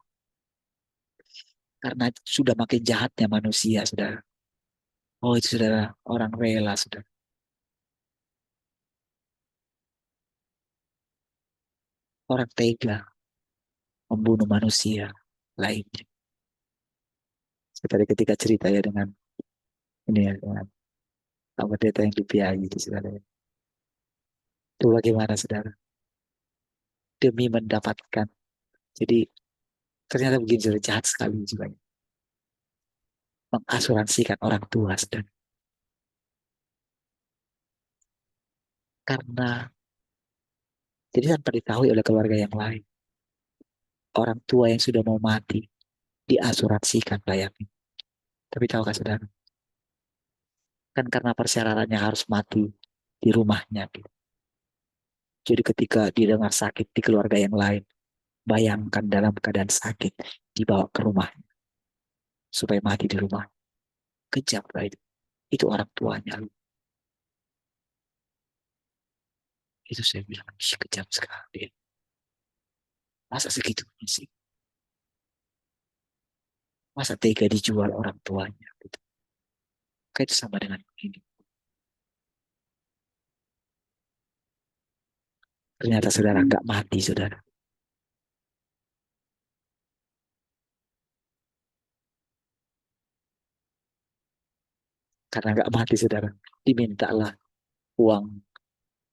Karena sudah makin jahatnya manusia, saudara. Oh, itu saudara, orang rela, saudara. Orang tega membunuh manusia lainnya. Seperti ketika cerita ya dengan ini ya, dengan pendeta yang dibiayai itu, saudara. Itu bagaimana, saudara? Demi mendapatkan. Jadi ternyata begini, saudara, jahat sekali juga. Mengasuransikan orang tua, saudara. Karena jadi tanpa diketahui oleh keluarga yang lain, orang tua yang sudah mau mati diasuransikan, bayangin. Tapi tahukah saudara? Kan karena persyaratannya harus mati di rumahnya. Gitu. Jadi ketika didengar sakit di keluarga yang lain, bayangkan dalam keadaan sakit, dibawa ke rumah supaya mati di rumah. Kejam lah itu. Itu orang tuanya. Itu saya bilang, kejam sekali. Masa segitunya sih? Masa tega dijual orang tuanya? Gitu. Kayak itu sama dengan ini. Ternyata saudara nggak mati, saudara. Karena nggak mati, saudara. Dimintalah uang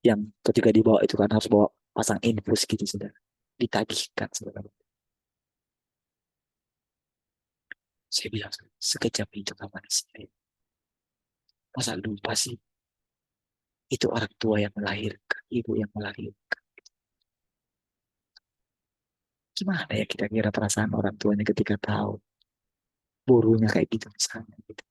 yang ketika dibawa itu kan harus bawa pasang infus gitu, saudara. Ditagihkan, saudara. Saya bilang, sekejap itu manusia. Masa lupa sih? Itu orang tua yang melahirkan, ibu yang melahirkan. Gimana ya kita kira perasaan orang tuanya ketika tahu burunya kayak gitu misalnya gitu.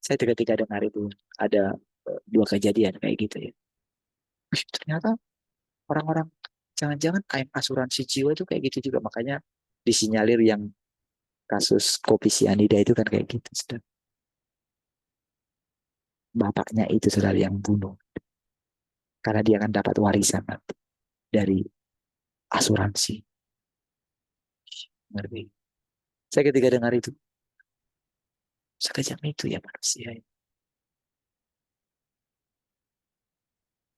Saya ketika dengar itu ada dua kejadian kayak gitu ya. Ternyata orang-orang jangan-jangan kayak asuransi jiwa itu kayak gitu juga, makanya disinyalir yang kasus kopi sianida itu kan kayak gitu. Sudah. Bapaknya itu saudara yang bunuh karena dia akan dapat warisan nanti dari asuransi. Ngerti? Saya ketika dengar itu sekejam itu ya manusia.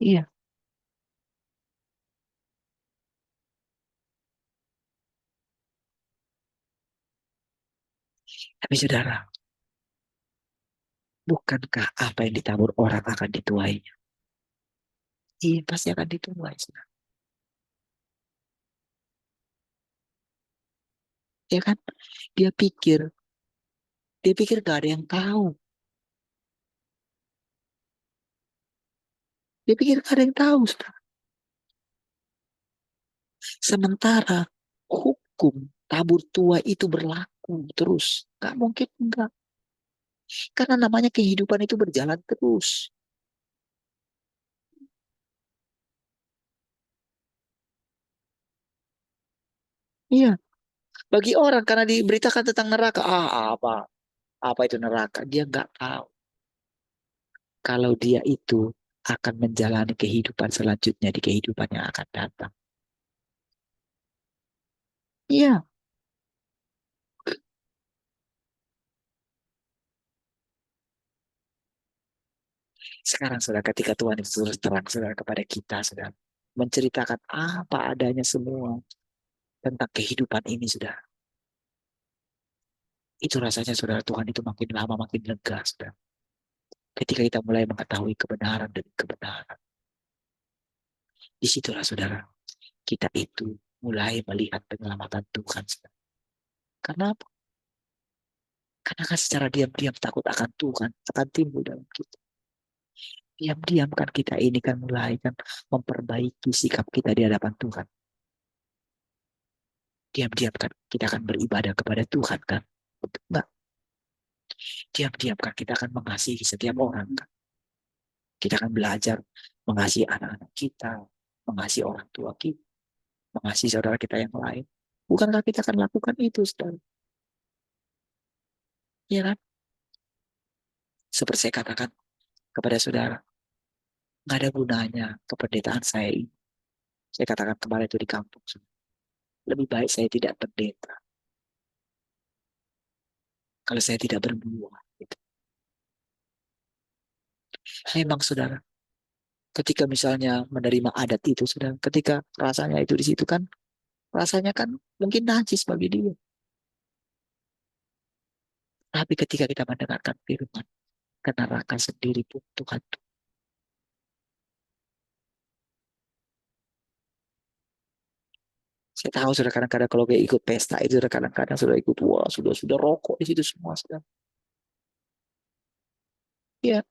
Iya, tapi saudara, bukankah apa yang ditabur orang akan dituainya? Iya, pasti akan dituai. Saudara. Ya kan? Dia pikir gak ada yang tahu. Dia pikir gak ada yang tahu. Saudara. Sementara hukum tabur tua itu berlaku terus. Gak mungkin enggak. Karena namanya kehidupan itu berjalan terus. Iya. Bagi orang karena diberitakan tentang neraka. Apa itu neraka? Dia nggak tahu. Kalau dia itu akan menjalani kehidupan selanjutnya di kehidupan yang akan datang. Iya. Sekarang saudara ketika Tuhan itu terus terang saudara kepada kita saudara. Menceritakan apa adanya semua tentang kehidupan ini saudara. Itu rasanya saudara Tuhan itu makin lama makin lega saudara. Ketika kita mulai mengetahui kebenaran dan kebenaran. Disitulah saudara kita itu mulai melihat penyelamatan Tuhan saudara. Karena apa? Karena kan secara diam-diam takut akan Tuhan akan timbul dalam kita. Diam-diam kan kita ini kan mulai kan memperbaiki sikap kita di hadapan Tuhan. Diam-diam kan kita akan beribadah kepada Tuhan kan. Enggak. Diam-diam kan kita akan mengasihi setiap orang kan. Kita akan belajar mengasihi anak-anak kita, mengasihi orang tua kita, mengasihi saudara kita yang lain. Bukankah kita akan lakukan itu, saudara? Iya kan? Seperti saya katakan kepada saudara, nggak ada gunanya kependetaan saya ini. Saya katakan kemarin itu di kampung. Lebih baik saya tidak pendeta. Kalau saya tidak berbuah. Gitu. Memang saudara, ketika misalnya menerima adat itu, saudara, ketika rasanya itu di situ kan, rasanya kan mungkin najis bagi dia. Tapi ketika kita mendengarkan firman, ke neraka sendiri pun Tuhan. Saya tahu sudah kadang-kadang kalau kayak ikut pesta itu sudah kadang-kadang sudah ikut wah sudah rokok di situ semua sudah. Iya.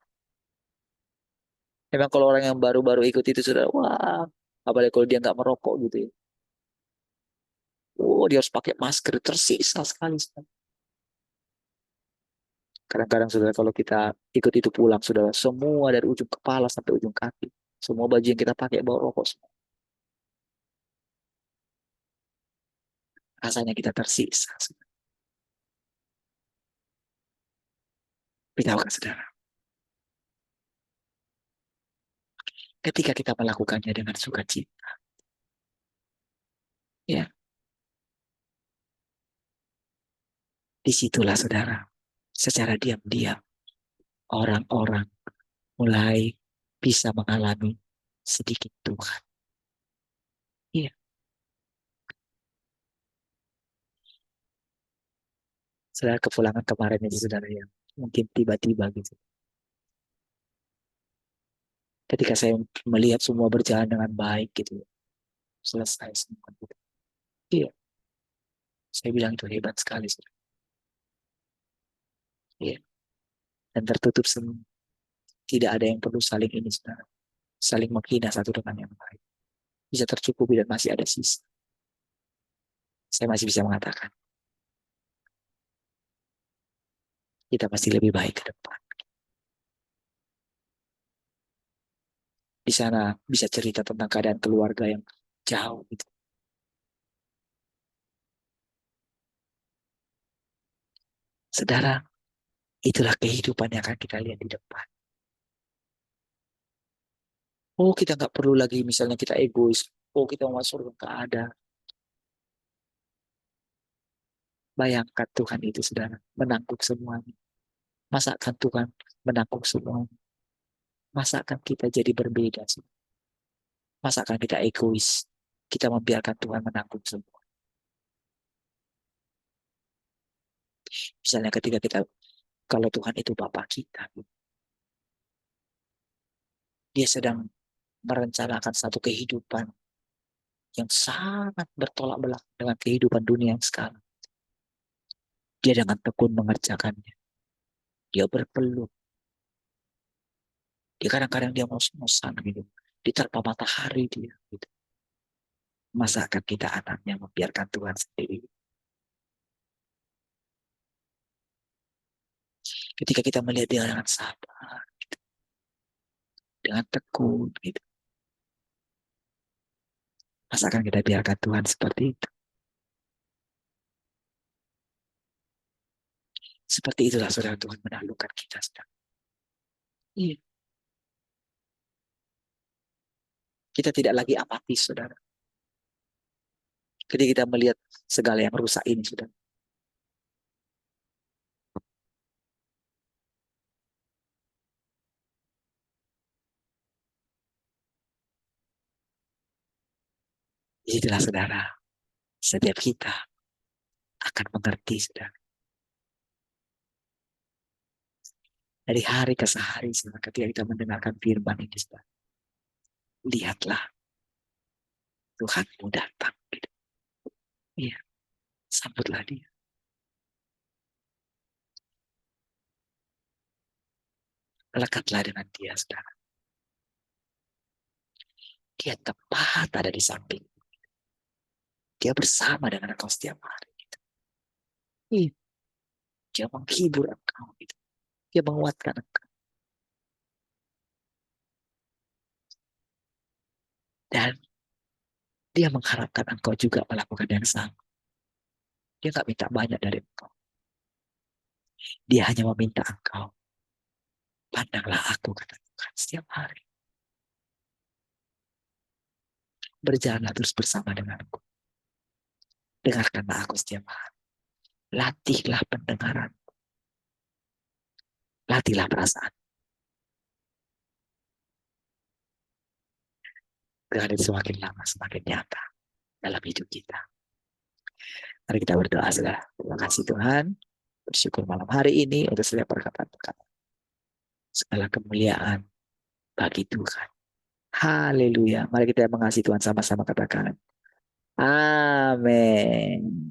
Memang kalau orang yang baru-baru ikut itu sudah wah apalagi kalau dia nggak merokok gitu ya. Oh dia harus pakai masker tersisa sekali. Kadang-kadang sudah kalau kita ikut itu pulang sudah semua dari ujung kepala sampai ujung kaki semua baju yang kita pakai bawa rokok semua. rasanya kita tersiksa. Tahukah saudara? Ketika kita melakukannya dengan sukacita, ya, disitulah saudara, secara diam-diam orang-orang mulai bisa mengalami sedikit Tuhan. Iya. Saudara, kepulangan kemarin itu saudara, yang mungkin tiba-tiba gitu. Ketika saya melihat semua berjalan dengan baik gitu, selesai semua gitu. Iya. Saya bilang itu hebat sekali saudara. Iya. Dan tertutup semua. Tidak ada yang perlu saling ini saudara. Saling menghina satu dengan yang lain. Bisa tercukupi dan masih ada sisa. Saya masih bisa mengatakan kita pasti lebih baik ke depan. Di sana bisa cerita tentang keadaan keluarga yang jauh gitu. Saudara, itulah kehidupan yang akan kita lihat di depan. Oh, kita nggak perlu lagi misalnya kita egois. Oh, kita mau masuk ke ada. Bayangkan Tuhan itu saudara, menanggung semuanya. Masakan Tuhan menanggung semuanya. Masakan kita jadi berbeda. Masakan kita egois. Kita membiarkan Tuhan menanggung semua. Misalnya ketika kita, kalau Tuhan itu Bapa kita, Dia sedang merencanakan satu kehidupan yang sangat bertolak belakang dengan kehidupan dunia yang sekarang. Dia dengan tekun mengerjakannya. Dia berpeluh. Dia kadang-kadang dia ngos-ngosan gitu. Diterpa matahari dia gitu. Masa akan kita anaknya membiarkan Tuhan sendiri? Ketika kita melihat dia dengan sabar, gitu, dengan tekun gitu. Masa akan kita biarkan Tuhan seperti itu? Seperti itulah saudara, Tuhan menaklukkan kita sedang. Iya. Kita tidak lagi apatis, saudara. Ketika kita melihat segala yang rusak ini, saudara. Itulah saudara, setiap kita akan mengerti, saudara. Dari hari ke hari, saudara, ketika kita mendengarkan firman ini, saudara. Lihatlah, Tuhanmu datang. Gitu. Iya, sambutlah dia. Lekatlah dengan dia, saudara. Dia tepat ada di samping. Dia bersama dengan engkau setiap hari. Gitu. Iya. Dia menghibur engkau. Gitu. Dia menguatkan engkau. Dan dia mengharapkan engkau juga melakukan yang sama. Dia nggak minta banyak dari engkau. Dia hanya meminta engkau. Pandanglah aku, kata Tuhan, setiap hari. Berjalanlah terus bersama denganku. Dengarkanlah aku setiap hari. Latihlah pendengaran. Latihlah perasaan. Dengan itu semakin lama semakin nyata dalam hidup kita. Mari kita berdoa, saudara. Terima kasih Tuhan. Bersyukur malam hari ini untuk setiap perkataan-perkataan. Segala kemuliaan bagi Tuhan. Haleluya. Mari kita mengasihi Tuhan sama-sama katakan. Amin.